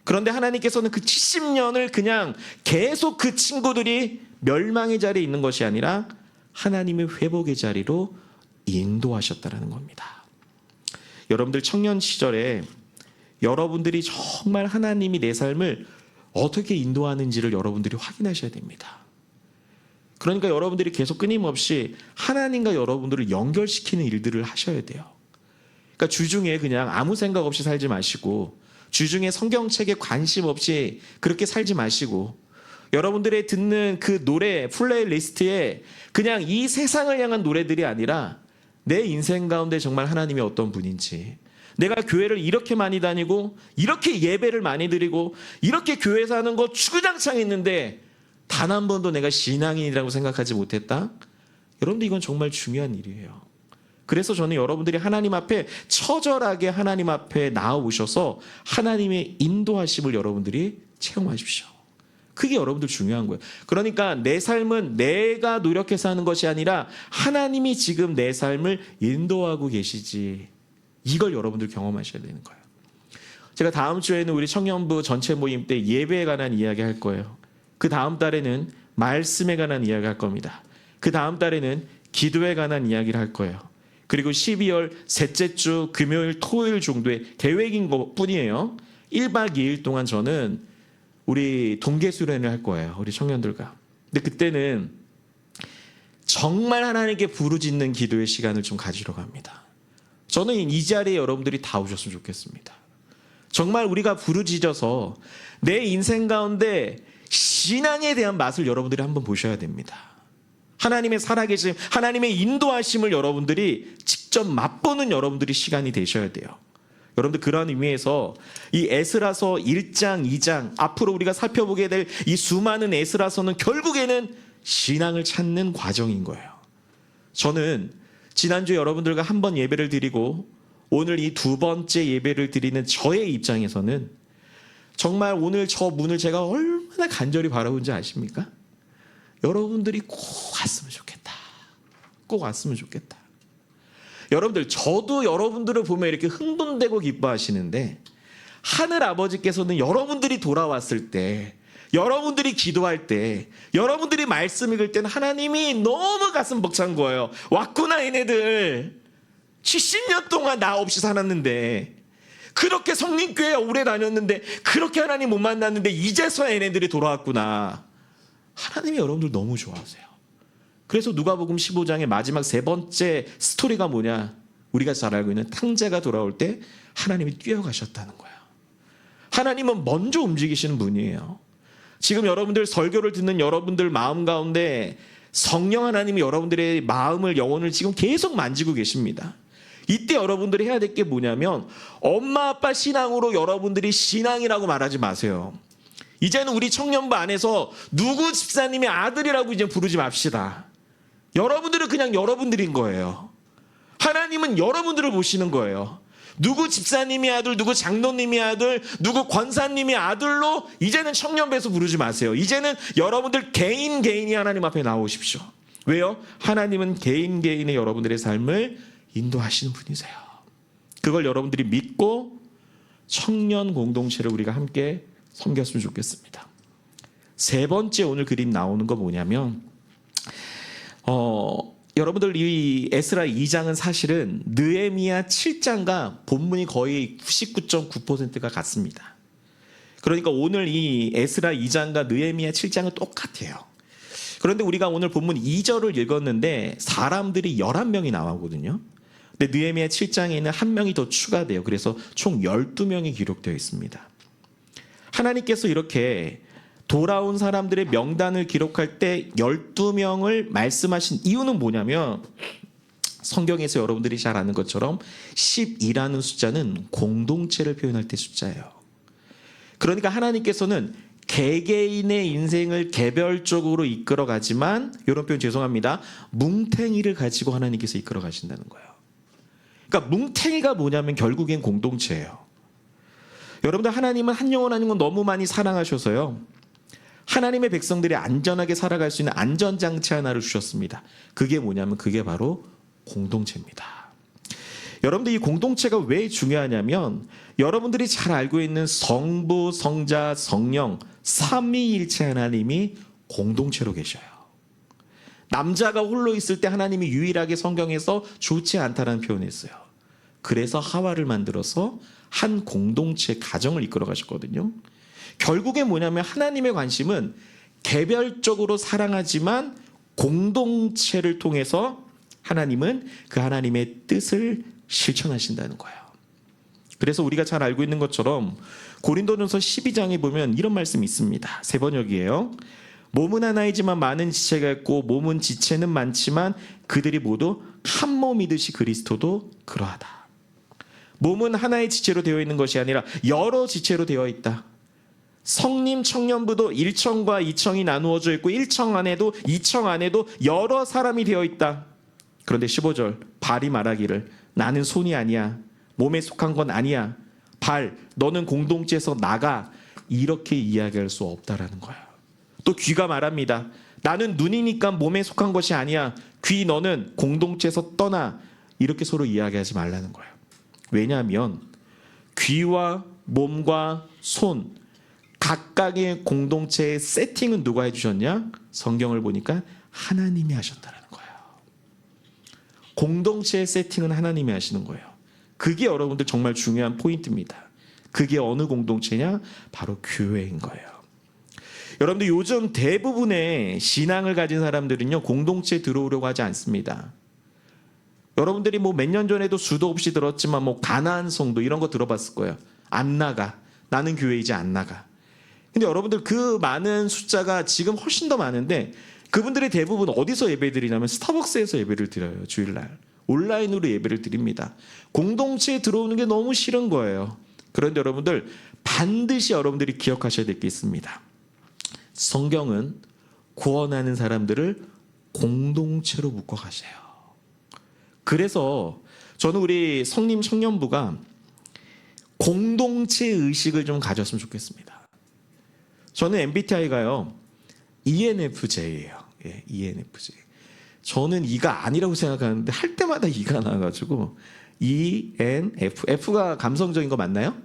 그런데 하나님께서는 그 70년을 그냥 계속 그 친구들이 멸망의 자리에 있는 것이 아니라 하나님의 회복의 자리로 인도하셨다는 겁니다. 여러분들 청년 시절에 여러분들이 정말 하나님이 내 삶을 어떻게 인도하는지를 여러분들이 확인하셔야 됩니다. 그러니까 여러분들이 계속 끊임없이 하나님과 여러분들을 연결시키는 일들을 하셔야 돼요. 그러니까 주중에 그냥 아무 생각 없이 살지 마시고, 주중에 성경책에 관심 없이 그렇게 살지 마시고, 여러분들의 듣는 그 노래 플레이리스트에 그냥 이 세상을 향한 노래들이 아니라 내 인생 가운데 정말 하나님이 어떤 분인지, 내가 교회를 이렇게 많이 다니고 이렇게 예배를 많이 드리고 이렇게 교회에서 하는 거 주구장창 있는데 단 한 번도 내가 신앙인이라고 생각하지 못했다? 여러분들, 이건 정말 중요한 일이에요. 그래서 저는 여러분들이 하나님 앞에 처절하게 하나님 앞에 나아오셔서 하나님의 인도하심을 여러분들이 체험하십시오. 그게 여러분들 중요한 거예요. 그러니까 내 삶은 내가 노력해서 하는 것이 아니라 하나님이 지금 내 삶을 인도하고 계시지, 이걸 여러분들 경험하셔야 되는 거예요. 제가 다음 주에는 우리 청년부 전체 모임 때 예배에 관한 이야기 할 거예요. 그 다음 달에는 말씀에 관한 이야기 할 겁니다. 그 다음 달에는 기도에 관한 이야기를 할 거예요. 그리고 12월 셋째 주 금요일 토요일 정도의 계획인 것 뿐이에요. 1박 2일 동안 저는 우리 동계 수련을 할 거예요. 우리 청년들과. 근데 그때는 정말 하나님께 부르짖는 기도의 시간을 좀 가지러 갑니다. 저는 이 자리에 여러분들이 다 오셨으면 좋겠습니다. 정말 우리가 부르짖어서 내 인생 가운데 신앙에 대한 맛을 여러분들이 한번 보셔야 됩니다. 하나님의 살아계심, 하나님의 인도하심을 여러분들이 직접 맛보는 여러분들이 시간이 되셔야 돼요. 여러분들, 그러한 의미에서 이 에스라서 1장, 2장, 앞으로 우리가 살펴보게 될 이 수많은 에스라서는 결국에는 신앙을 찾는 과정인 거예요. 저는 지난주에 여러분들과 한 번 예배를 드리고 오늘 이 두 번째 예배를 드리는 저의 입장에서는 정말 오늘 저 문을 제가 얼마나 간절히 바라본지 아십니까? 여러분들이 꼭 왔으면 좋겠다. 꼭 왔으면 좋겠다. 여러분들, 저도 여러분들을 보면 이렇게 흥분되고 기뻐하시는데 하늘 아버지께서는 여러분들이 돌아왔을 때, 여러분들이 기도할 때, 여러분들이 말씀 읽을 때는 하나님이 너무 가슴 벅찬 거예요. 왔구나, 얘네들. 70년 동안 나 없이 살았는데, 그렇게 성림교회 오래 다녔는데, 그렇게 하나님 못 만났는데 이제서야 얘네들이 돌아왔구나. 하나님이 여러분들 너무 좋아하세요. 그래서 누가복음 15장의 마지막 세 번째 스토리가 뭐냐? 우리가 잘 알고 있는 탕자가 돌아올 때 하나님이 뛰어가셨다는 거예요. 하나님은 먼저 움직이시는 분이에요. 지금 여러분들 설교를 듣는 여러분들 마음 가운데 성령 하나님이 여러분들의 마음을, 영혼을 지금 계속 만지고 계십니다. 이때 여러분들이 해야 될 게 뭐냐면 엄마 아빠 신앙으로 여러분들이 신앙이라고 말하지 마세요. 이제는 우리 청년부 안에서 누구 집사님의 아들이라고 이제 부르지 맙시다. 여러분들은 그냥 여러분들인 거예요. 하나님은 여러분들을 보시는 거예요. 누구 집사님의 아들, 누구 장로님의 아들, 누구 권사님의 아들로 이제는 청년부에서 부르지 마세요. 이제는 여러분들 개인이 하나님 앞에 나오십시오. 왜요? 하나님은 개인의 여러분들의 삶을 인도하시는 분이세요. 그걸 여러분들이 믿고 청년 공동체를 우리가 함께 섬겼으면 좋겠습니다. 세 번째 오늘 그림 나오는 거 뭐냐면 여러분들 이 에스라 2장은 사실은 느헤미야 7장과 본문이 거의 99.9%가 같습니다. 그러니까 오늘 이 에스라 2장과 느헤미야 7장은 똑같아요. 그런데 우리가 오늘 본문 2절을 읽었는데 사람들이 11명이 나오거든요. 근데 느헤미야 7장에는 한 명이 더 추가돼요. 그래서 총 12명이 기록되어 있습니다. 하나님께서 이렇게 돌아온 사람들의 명단을 기록할 때 12명을 말씀하신 이유는 뭐냐면 성경에서 여러분들이 잘 아는 것처럼 12라는 숫자는 공동체를 표현할 때 숫자예요. 그러니까 하나님께서는 개개인의 인생을 개별적으로 이끌어 가지만, 이런 표현 죄송합니다, 뭉탱이를 가지고 하나님께서 이끌어 가신다는 거예요. 그러니까 뭉탱이가 뭐냐면 결국엔 공동체예요. 여러분들, 하나님은 한 영혼 한 영혼 너무 많이 사랑하셔서요, 하나님의 백성들이 안전하게 살아갈 수 있는 안전장치 하나를 주셨습니다. 그게 뭐냐면 그게 바로 공동체입니다. 여러분들, 이 공동체가 왜 중요하냐면 여러분들이 잘 알고 있는 성부, 성자, 성령 삼위일체 하나님이 공동체로 계셔요. 남자가 홀로 있을 때 하나님이 유일하게 성경에서 좋지 않다라는 표현을 했어요. 그래서 하와를 만들어서 한 공동체 가정을 이끌어 가셨거든요. 결국에 뭐냐면 하나님의 관심은 개별적으로 사랑하지만 공동체를 통해서 하나님은 그 하나님의 뜻을 실천하신다는 거예요. 그래서 우리가 잘 알고 있는 것처럼 고린도전서 12장에 보면 이런 말씀이 있습니다. 세 번역이에요. 몸은 하나이지만 많은 지체가 있고 몸은 지체는 많지만 그들이 모두 한 몸이듯이 그리스도도 그러하다. 몸은 하나의 지체로 되어 있는 것이 아니라 여러 지체로 되어 있다. 성림 청년부도 1청과 2청이 나누어져 있고 1청 안에도 2청 안에도 여러 사람이 되어 있다. 그런데 15절 발이 말하기를 나는 손이 아니야, 몸에 속한 건 아니야, 발 너는 공동체에서 나가, 이렇게 이야기할 수 없다라는 거야. 또 귀가 말합니다. 나는 눈이니까 몸에 속한 것이 아니야, 귀 너는 공동체에서 떠나, 이렇게 서로 이야기하지 말라는 거예요. 왜냐하면 귀와 몸과 손 각각의 공동체의 세팅은 누가 해주셨냐? 성경을 보니까 하나님이 하셨다라는 거예요. 공동체의 세팅은 하나님이 하시는 거예요. 그게 여러분들 정말 중요한 포인트입니다. 그게 어느 공동체냐? 바로 교회인 거예요. 여러분들, 요즘 대부분의 신앙을 가진 사람들은요, 공동체에 들어오려고 하지 않습니다. 여러분들이 뭐 몇 년 전에도 수도 없이 들었지만 뭐 가나안 성도 이런 거 들어봤을 거예요. 안 나가. 나는 교회 이제 안 나가. 근데 여러분들, 그 많은 숫자가 지금 훨씬 더 많은데 그분들이 대부분 어디서 예배 드리냐면 스타벅스에서 예배를 드려요. 주일날 온라인으로 예배를 드립니다. 공동체에 들어오는 게 너무 싫은 거예요. 그런데 여러분들, 반드시 여러분들이 기억하셔야 될 게 있습니다. 성경은 구원하는 사람들을 공동체로 묶어 가셔요. 그래서 저는 우리 성림 청년부가 공동체 의식을 좀 가졌으면 좋겠습니다. 저는 MBTI가요 ENFJ예요. 예, ENFJ. 저는 E가 아니라고 생각하는데 할 때마다 E가 나와가지고 ENF. F가 감성적인 거 맞나요?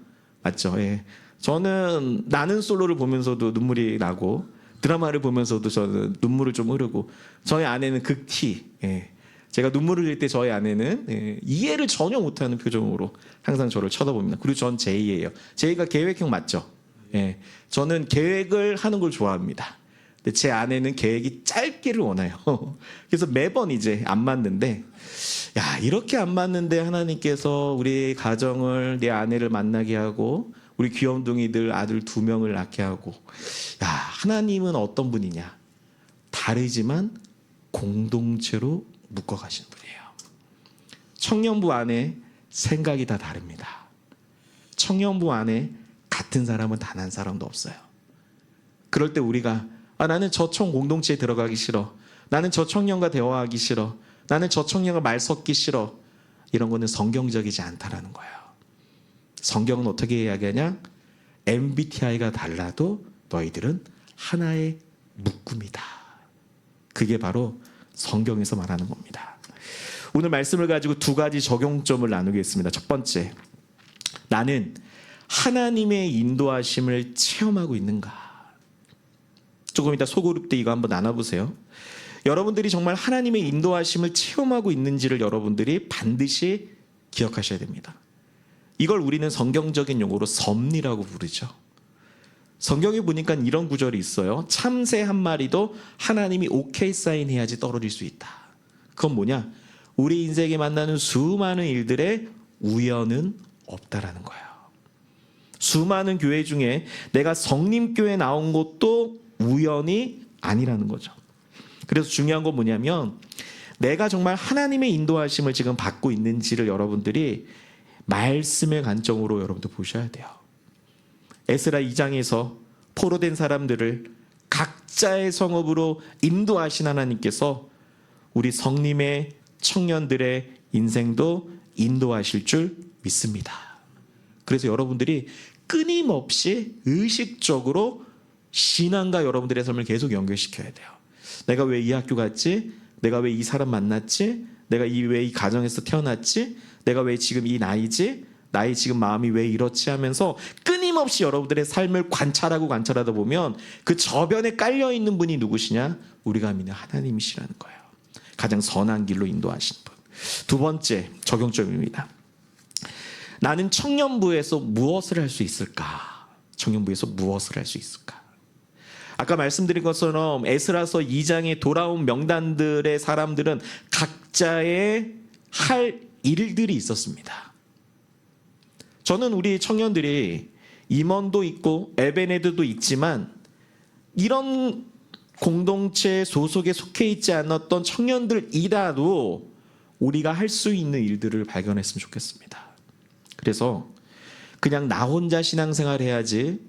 맞죠? 예. 저는 나는 솔로를 보면서도 눈물이 나고 드라마를 보면서도 저는 눈물을 좀 흐르고, 저희 아내는 극 T. 예. 제가 눈물을 흘릴 때 저희 아내는 이해를 전혀 못하는 표정으로 항상 저를 쳐다봅니다. 그리고 전 J예요. J가 계획형 맞죠? 예. 저는 계획을 하는 걸 좋아합니다. 근데 제 아내는 계획이 짧기를 원해요. 그래서 매번 이제 안 맞는데, 야, 이렇게 안 맞는데 하나님께서 우리 가정을, 내 아내를 만나게 하고 우리 귀염둥이들 아들 2명을 낳게 하고, 야, 하나님은 어떤 분이냐? 다르지만 공동체로 묶어 가시는 분이에요. 청년부 안에 생각이 다 다릅니다. 청년부 안에 같은 사람은 단 한 사람도 없어요. 그럴 때 우리가 나는 저 청 공동체에 들어가기 싫어, 나는 저 청년과 대화하기 싫어, 나는 저 청년과 말 섞기 싫어, 이런 거는 성경적이지 않다라는 거예요. 성경은 어떻게 이야기하냐? MBTI가 달라도 너희들은 하나의 묶음이다. 그게 바로 성경에서 말하는 겁니다. 오늘 말씀을 가지고 2가지 적용점을 나누겠습니다. 첫 번째, 나는 하나님의 인도하심을 체험하고 있는가? 조금 이따 소그룹 때 이거 한번 나눠보세요. 여러분들이 정말 하나님의 인도하심을 체험하고 있는지를 여러분들이 반드시 기억하셔야 됩니다. 이걸 우리는 성경적인 용어로 섭리라고 부르죠. 성경에 보니까 이런 구절이 있어요. 참새 한 마리도 하나님이 오케이 사인해야지 떨어질 수 있다. 그건 뭐냐? 우리 인생에 만나는 수많은 일들의 우연은 없다라는 거예요. 수많은 교회 중에 내가 성림교회 나온 것도 우연이 아니라는 거죠. 그래서 중요한 건 뭐냐면 내가 정말 하나님의 인도하심을 지금 받고 있는지를 여러분들이 말씀의 관점으로 여러분들 보셔야 돼요. 에스라 2장에서 포로된 사람들을 각자의 성읍으로 인도하신 하나님께서 우리 성림의 청년들의 인생도 인도하실 줄 믿습니다. 그래서 여러분들이 끊임없이 의식적으로 신앙과 여러분들의 삶을 계속 연결시켜야 돼요. 내가 왜 이 학교 갔지? 내가 왜 이 사람 만났지? 내가 왜 이 가정에서 태어났지? 내가 왜 지금 이 나이지? 나의 지금 마음이 왜 이렇지 하면서 끊임없이 여러분들의 삶을 관찰하다 보면 그 저변에 깔려있는 분이 누구시냐? 우리가 믿는 하나님이시라는 거예요. 가장 선한 길로 인도하신 분. 두 번째 적용점입니다. 나는 청년부에서 무엇을 할 수 있을까? 청년부에서 무엇을 할 수 있을까? 아까 말씀드린 것처럼 에스라서 2장에 돌아온 명단들의 사람들은 각자의 할 일들이 있었습니다. 저는 우리 청년들이 임원도 있고 에베네드도 있지만 이런 공동체 소속에 속해 있지 않았던 청년들이라도 우리가 할 수 있는 일들을 발견했으면 좋겠습니다. 그래서 그냥 나 혼자 신앙생활 해야지,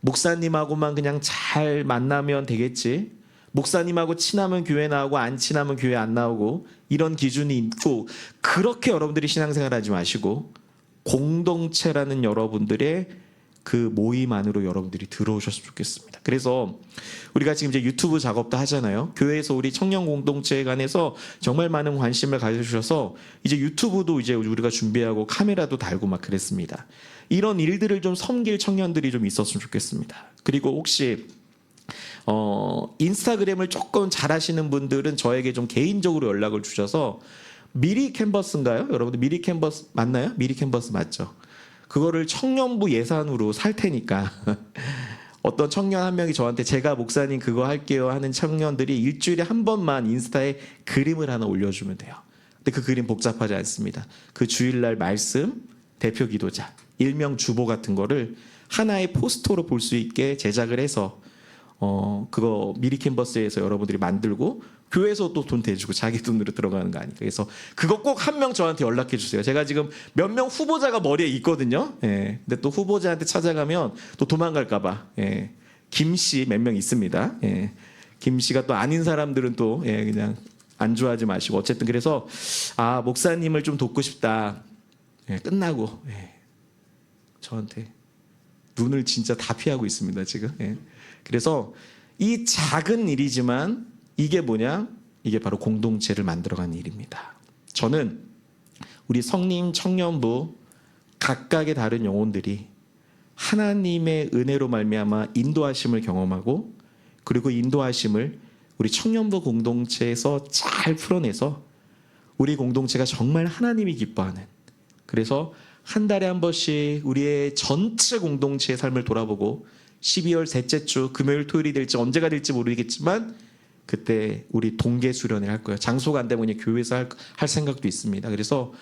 목사님하고만 그냥 잘 만나면 되겠지, 목사님하고 친하면 교회 나오고 안 친하면 교회 안 나오고, 이런 기준이 있고 그렇게 여러분들이 신앙생활 하지 마시고 공동체라는 여러분들의 그 모임 안으로 여러분들이 들어오셨으면 좋겠습니다. 그래서 우리가 지금 이제 유튜브 작업도 하잖아요. 교회에서 우리 청년 공동체에 관해서 정말 많은 관심을 가져주셔서 이제 유튜브도 이제 우리가 준비하고 카메라도 달고 막 그랬습니다. 이런 일들을 좀 섬길 청년들이 좀 있었으면 좋겠습니다. 그리고 혹시 인스타그램을 조금 잘하시는 분들은 저에게 좀 개인적으로 연락을 주셔서 미리 캔버스인가요? 여러분들 미리 캔버스 맞나요? 미리 캔버스 맞죠? 그거를 청년부 예산으로 살 테니까 어떤 청년 한 명이 저한테 제가 목사님 그거 할게요 하는 청년들이 일주일에 한 번만 인스타에 그림을 하나 올려주면 돼요. 근데 그 그림 복잡하지 않습니다. 그 주일날 말씀, 대표 기도자, 일명 주보 같은 거를 하나의 포스터로 볼 수 있게 제작을 해서 그거 미리 캔버스에서 여러분들이 만들고 교회에서 또 돈 대주고 자기 돈으로 들어가는 거 아니까. 그래서 그거 꼭 한 명 저한테 연락해 주세요. 제가 지금 몇 명 후보자가 머리에 있거든요. 예. 근데 또 후보자한테 찾아가면 또 도망갈까 봐. 예. 김씨 몇 명 있습니다. 예. 김씨가 또 아닌 사람들은 또 예, 그냥 안 좋아하지 마시고 어쨌든 그래서 아 목사님을 좀 돕고 싶다. 예, 끝나고 예. 저한테 눈을 진짜 다 피하고 있습니다 지금. 예. 그래서 이 작은 일이지만 이게 뭐냐? 이게 바로 공동체를 만들어가는 일입니다. 저는 우리 성림 청년부 각각의 다른 영혼들이 하나님의 은혜로 말미암아 인도하심을 경험하고 그리고 인도하심을 우리 청년부 공동체에서 잘 풀어내서 우리 공동체가 정말 하나님이 기뻐하는, 그래서 한 달에 한 번씩 우리의 전체 공동체의 삶을 돌아보고 12월 셋째 주 금요일 토요일이 될지 언제가 될지 모르겠지만 그때 우리 동계 수련을 할 거예요. 장소가 안 되면 그냥 교회에서 할 생각도 있습니다. 그래서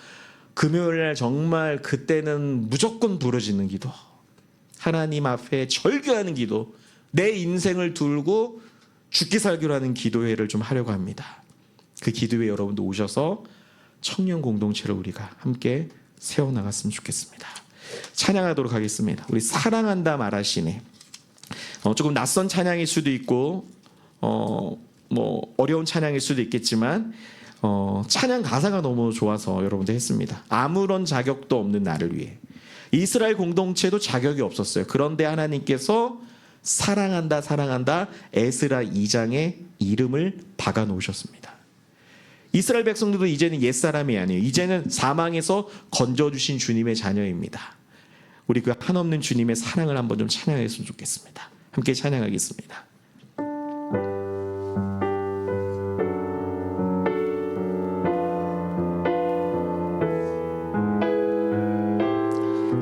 금요일 날 정말 그때는 무조건 부르짖는 기도, 하나님 앞에 절규하는 기도, 내 인생을 두고 죽기 살기로 하는 기도회를 좀 하려고 합니다. 그 기도회 여러분도 오셔서 청년 공동체를 우리가 함께 세워나갔으면 좋겠습니다. 찬양하도록 하겠습니다. 우리 사랑한다 말하시네. 조금 낯선 찬양일 수도 있고 뭐 어려운 찬양일 수도 있겠지만 찬양 가사가 너무 좋아서 여러분들 했습니다. 아무런 자격도 없는 나를 위해. 이스라엘 공동체도 자격이 없었어요. 그런데 하나님께서 사랑한다 사랑한다 에스라 2장에 이름을 박아 놓으셨습니다. 이스라엘 백성들도 이제는 옛사람이 아니에요. 이제는 사망에서 건져주신 주님의 자녀입니다. 우리 그 한없는 주님의 사랑을 한번 좀 찬양했으면 좋겠습니다. 함께 찬양하겠습니다.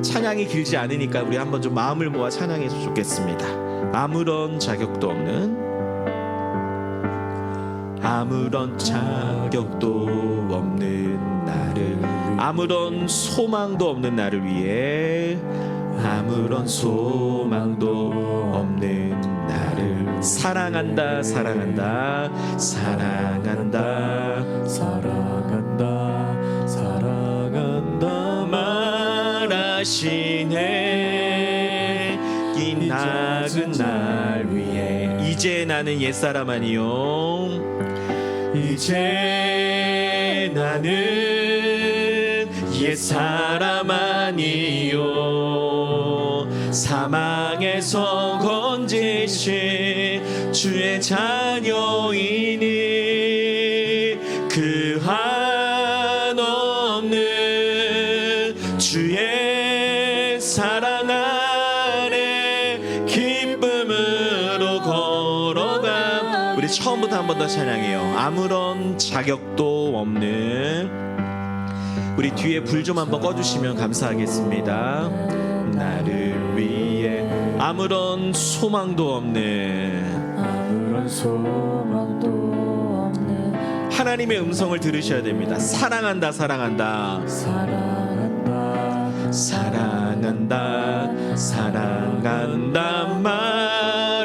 찬양 찬양이 길지 않으니까 우리 한번 좀 마음을 모아 찬양해서 좋겠습니다. 아무런 자격도 없는, 아무런 자격도 없는 나를, 아무런 소망도 없는 나를 위해, 아무런 소망도 없는 나를 사랑한다 사랑한다 사랑한다 사랑한다 사랑한다 말하시네. 이 낮은 날 위해 이제 나는 옛사람 아니요, 이제 나는 옛사람 아니요, 사망에서 건지신 주의 자녀이니 그 한없는 주의 사랑 안에 기쁨으로 걸어가. 우리 처음부터 한 번 더 찬양해요. 아무런 자격도 없는, 우리 뒤에 불 좀 한번 꺼주시면 감사하겠습니다. 나를 위해 아무런 소망도 없는, 아무런 소망도 없는 하나님의 음성을 들으셔야 됩니다. 사랑한다 사랑한다 사랑한다 사랑한다 사랑한다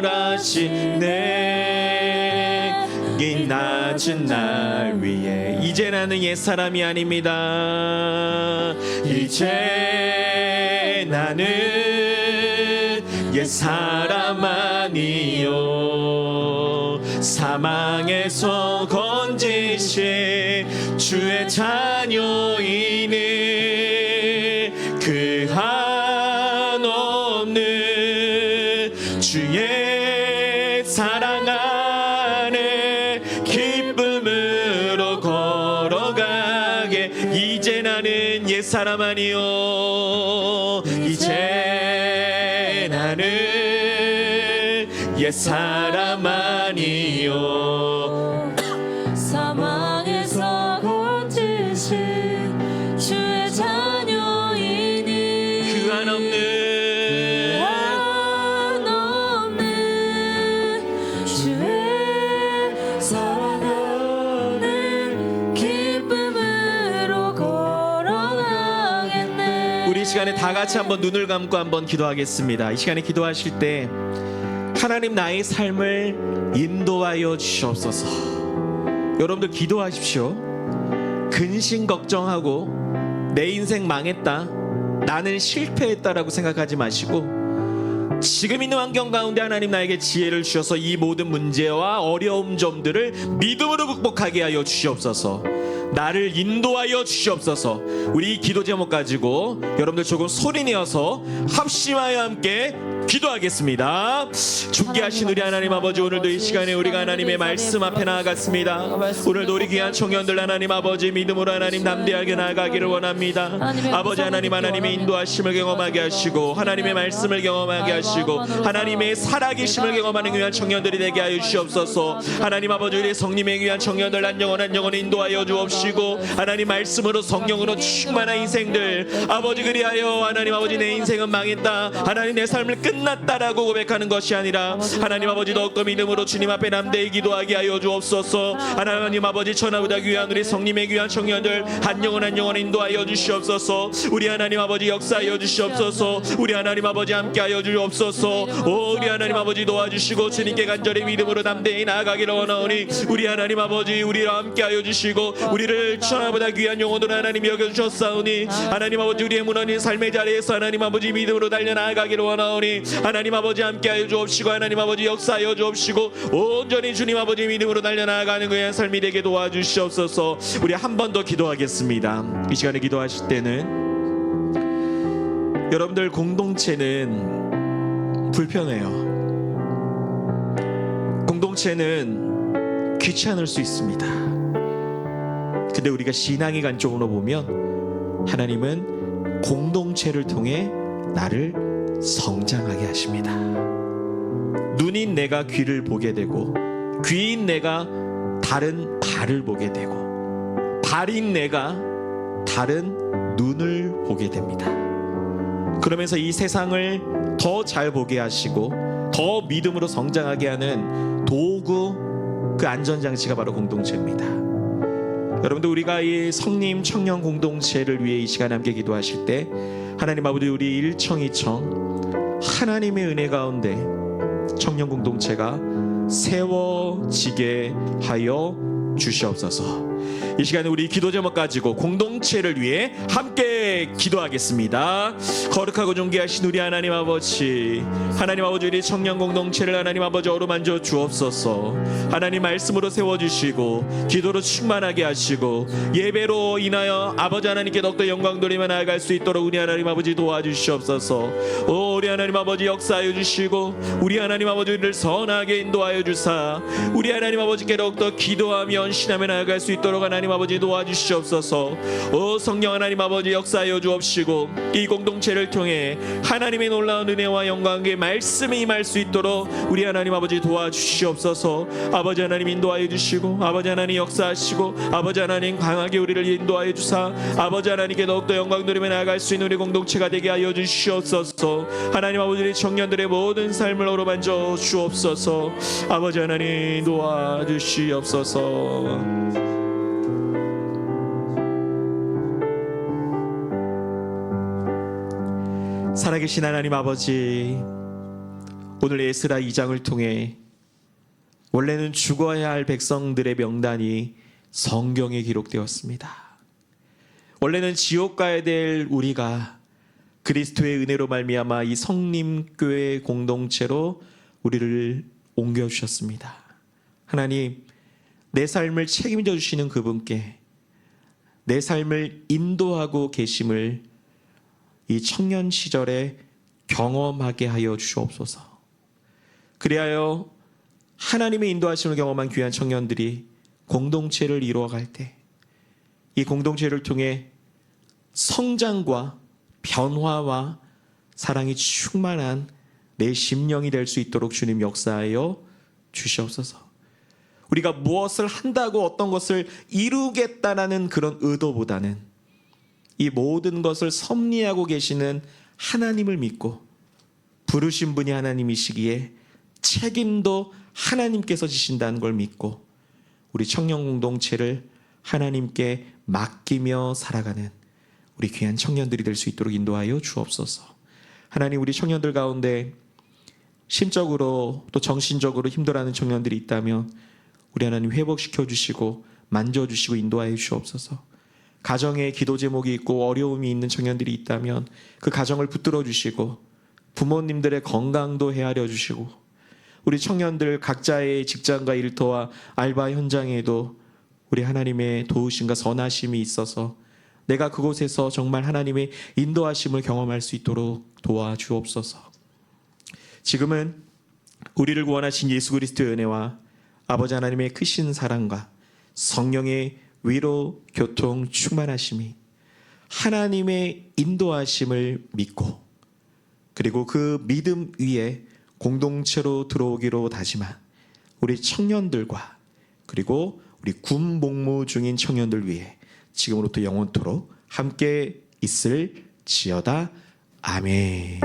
말하시네. 이 낮은 날 위해 이제 나는 옛사람이 아닙니다. 이제 나는 옛사람 아니요, 사망에서 건지신 주의 자녀이니 그 한없는 주의 사랑 안에 기쁨으로 걸어가게. 이제 나는 옛사람 아니요, 이제 나는 옛사람 아니요, 사망에서 건지신 주의 자녀이니 그 한없는 주의 사랑하는 기쁨으로 걸어가겠네. 우리 이 시간에 다 같이 한번 눈을 감고 한번 기도하겠습니다. 이 시간에 기도하실 때 하나님 나의 삶을 인도하여 주시옵소서. 여러분들 기도하십시오. 근심 걱정하고 내 인생 망했다, 나는 실패했다라고 생각하지 마시고 지금 있는 환경 가운데 하나님 나에게 지혜를 주셔서 이 모든 문제와 어려움 점들을 믿음으로 극복하게 하여 주시옵소서. 나를 인도하여 주시옵소서. 우리 이 기도 제목 가지고 여러분들 조금 소리내어서 합심하여 함께 기도하겠습니다. 존귀하신 우리 하나님 아버지, 오늘도 이 시간에 우리가 하나님의 말씀 앞에 나아갔습니다. 오늘도 우리 귀한 청년들 하나님 아버지 믿음으로 하나님 담대하게 나아가기를 원합니다. 아버지 하나님, 하나님의 인도하심을 경험하게 하시고 하나님의 말씀을 경험하게 하시고 하나님의 살아계심을 경험하는 귀한 청년들이 되게 하여 주시옵소서. 하나님 아버지, 우리 성님의 귀한 청년들 한 영혼 한 영혼 인도하여 주옵시고 하나님 말씀으로 성령으로 충만한 인생들 아버지, 그리하여 하나님 아버지 내 인생은 망했다, 하나님 내 삶을 끝났다라고 고백하는 것이 아니라 하나님 아버지 더욱더 믿음으로 주님 앞에 남대히 기도하게 하여 주옵소서. 하나님 아버지, 천하보다 귀한 우리 성님의 귀한 청년들 한 영혼 한 영혼 인도하여 주시옵소서. 우리 하나님 아버지 역사하여 주시옵소서. 우리 하나님 아버지 함께하여 주옵소서. 오 우리 하나님 아버지 도와주시고 주님께 간절히 믿음으로 담대히 나아가기를 원하오니 우리 하나님 아버지 우리와 함께하여 주시고 우리를 천하보다 귀한 영혼으로 하나님 여겨주셨사오니 하나님 아버지 우리의 무너진 삶의 자리에서 하나님 아버지 믿음으로 달려나가기를 원하오니 하나님 아버지 함께하여 주옵시고 하나님 아버지 역사하여 주옵시고 온전히 주님 아버지 믿음으로 달려나가는 그의 삶이 되게 도와주시옵소서. 우리 한 번 더 기도하겠습니다. 이 시간에 기도하실 때는 여러분들 공동체는 불편해요. 공동체는 귀찮을 수 있습니다. 근데 우리가 신앙의 관점으로 보면 하나님은 공동체를 통해 나를 성장하게 하십니다. 눈인 내가 귀를 보게 되고 귀인 내가 다른 발을 보게 되고 발인 내가 다른 눈을 보게 됩니다. 그러면서 이 세상을 더 잘 보게 하시고 더 믿음으로 성장하게 하는 도구, 그 안전장치가 바로 공동체입니다. 여러분들, 우리가 이 성림 청년 공동체를 위해 이 시간에 함께 기도하실 때 하나님 아버지, 우리 일청이청 하나님의 은혜 가운데 청년 공동체가 세워지게 하여 주시옵소서. 이 시간에 우리 기도 제목 가지고 공동체를 위해 함께 기도하겠습니다. 거룩하고 존귀하신 우리 하나님 아버지, 하나님 아버지, 우리 청년 공동체를 하나님 아버지 어루만져 주옵소서. 하나님 말씀으로 세워주시고 기도로 충만하게 하시고 예배로 인하여 아버지 하나님께 더욱더 영광 돌리며 나아갈 수 있도록 우리 하나님 아버지 도와주시옵소서. 오, 우리 하나님 아버지 역사하여 주시고 우리 하나님 아버지 우리를 선하게 인도하여 주사 우리 하나님 아버지께 더욱더 기도하며 헌신하며 나아갈 수 있도록 하나님 아버지 도와주시옵소서. 오, 성령 하나님 아버지 역사하여 주옵시고 이 공동체를 통해 하나님의 놀라운 은혜와 영광의 말씀이 임할 수 있도록 우리 하나님 아버지 도와주시옵소서. 아버지 하나님 인도하여 주시고 아버지 하나님 역사하시고 아버지 하나님 강하게 우리를 인도하여 주사 아버지 하나님께 더욱더 영광 돌리며 나아갈 수 있는 우리 공동체가 되게 하여 주시옵소서. 하나님 아버지, 우리 청년들의 모든 삶을 어루만져 주옵소서. 아버지 하나님 도와주시옵소서. 살아계신 하나님 아버지, 오늘 에스라 2장을 통해 원래는 죽어야 할 백성들의 명단이 성경에 기록되었습니다. 원래는 지옥 가야 될 우리가 그리스도의 은혜로 말미암아 이 성림교회 공동체로 우리를 옮겨주셨습니다. 하나님, 내 삶을 책임져 주시는 그분께 내 삶을 인도하고 계심을 이 청년 시절에 경험하게 하여 주옵소서. 그리하여 하나님의 인도하심을 경험한 귀한 청년들이 공동체를 이루어갈 때 이 공동체를 통해 성장과 변화와 사랑이 충만한 내 심령이 될 수 있도록 주님 역사하여 주시옵소서. 우리가 무엇을 한다고 어떤 것을 이루겠다라는 그런 의도보다는 이 모든 것을 섭리하고 계시는 하나님을 믿고 부르신 분이 하나님이시기에 책임도 하나님께서 지신다는 걸 믿고 우리 청년 공동체를 하나님께 맡기며 살아가는 우리 귀한 청년들이 될 수 있도록 인도하여 주옵소서. 하나님, 우리 청년들 가운데 심적으로 또 정신적으로 힘들어하는 청년들이 있다면 우리 하나님 회복시켜 주시고 만져주시고 인도하여 주옵소서. 가정에 기도 제목이 있고 어려움이 있는 청년들이 있다면 그 가정을 붙들어 주시고 부모님들의 건강도 헤아려 주시고 우리 청년들 각자의 직장과 일터와 알바 현장에도 우리 하나님의 도우심과 선하심이 있어서 내가 그곳에서 정말 하나님의 인도하심을 경험할 수 있도록 도와주옵소서. 지금은 우리를 구원하신 예수 그리스도의 은혜와 아버지 하나님의 크신 사랑과 성령의 위로 교통 충만하심이 하나님의 인도하심을 믿고 그리고 그 믿음 위에 공동체로 들어오기로 다짐한 우리 청년들과 그리고 우리 군 복무 중인 청년들 위해 지금으로부터 영원토록 함께 있을지어다. 아멘.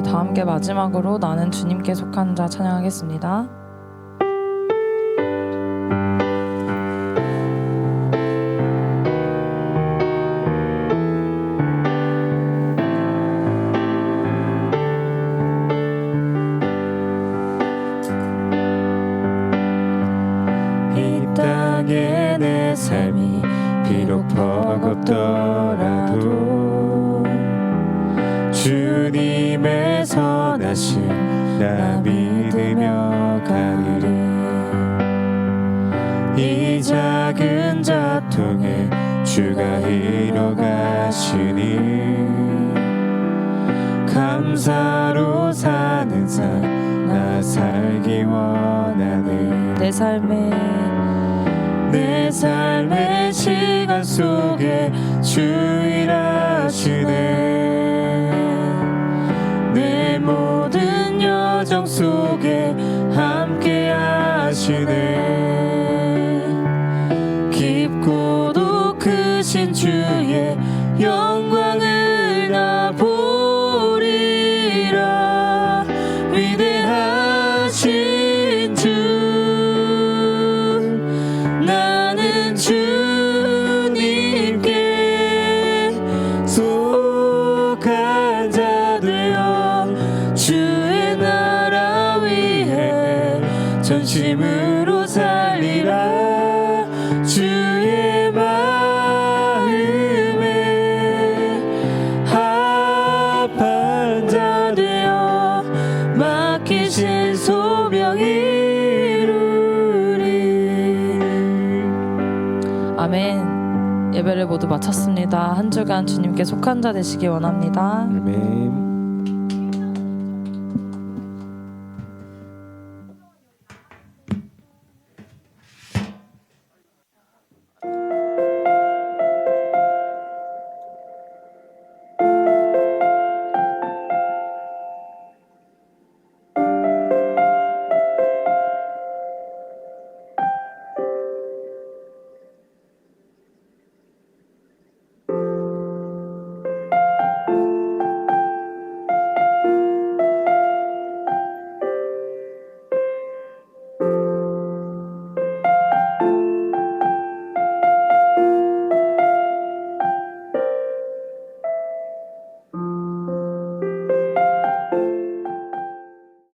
다 함께 마지막으로 나는 주님께 속한 자 찬양하겠습니다. 이 땅에 내 삶이 비록 버겁더라도 주님의 선하심 나 믿으며 가리리. 이 작은 자통에 주가 이뤄가시니 감사로 사는 삶 나 살기 원하네. 내 삶의 시간 속에 주 일하시네. 내 모든 여정 속에 함께 하시네. 깊고도 크신 주의 영광을 나 보리라. 위대하신 주 나는 주님께 속한 자 되어 주의 나라 위해 전심으로 살리라. 주의 마음에 합한 자 되어 맡기신 소명 이루리. 아멘. 예배를 모두 마쳤습니다. 한 주간 주님께 속한 자 되시기 원합니다. 아멘.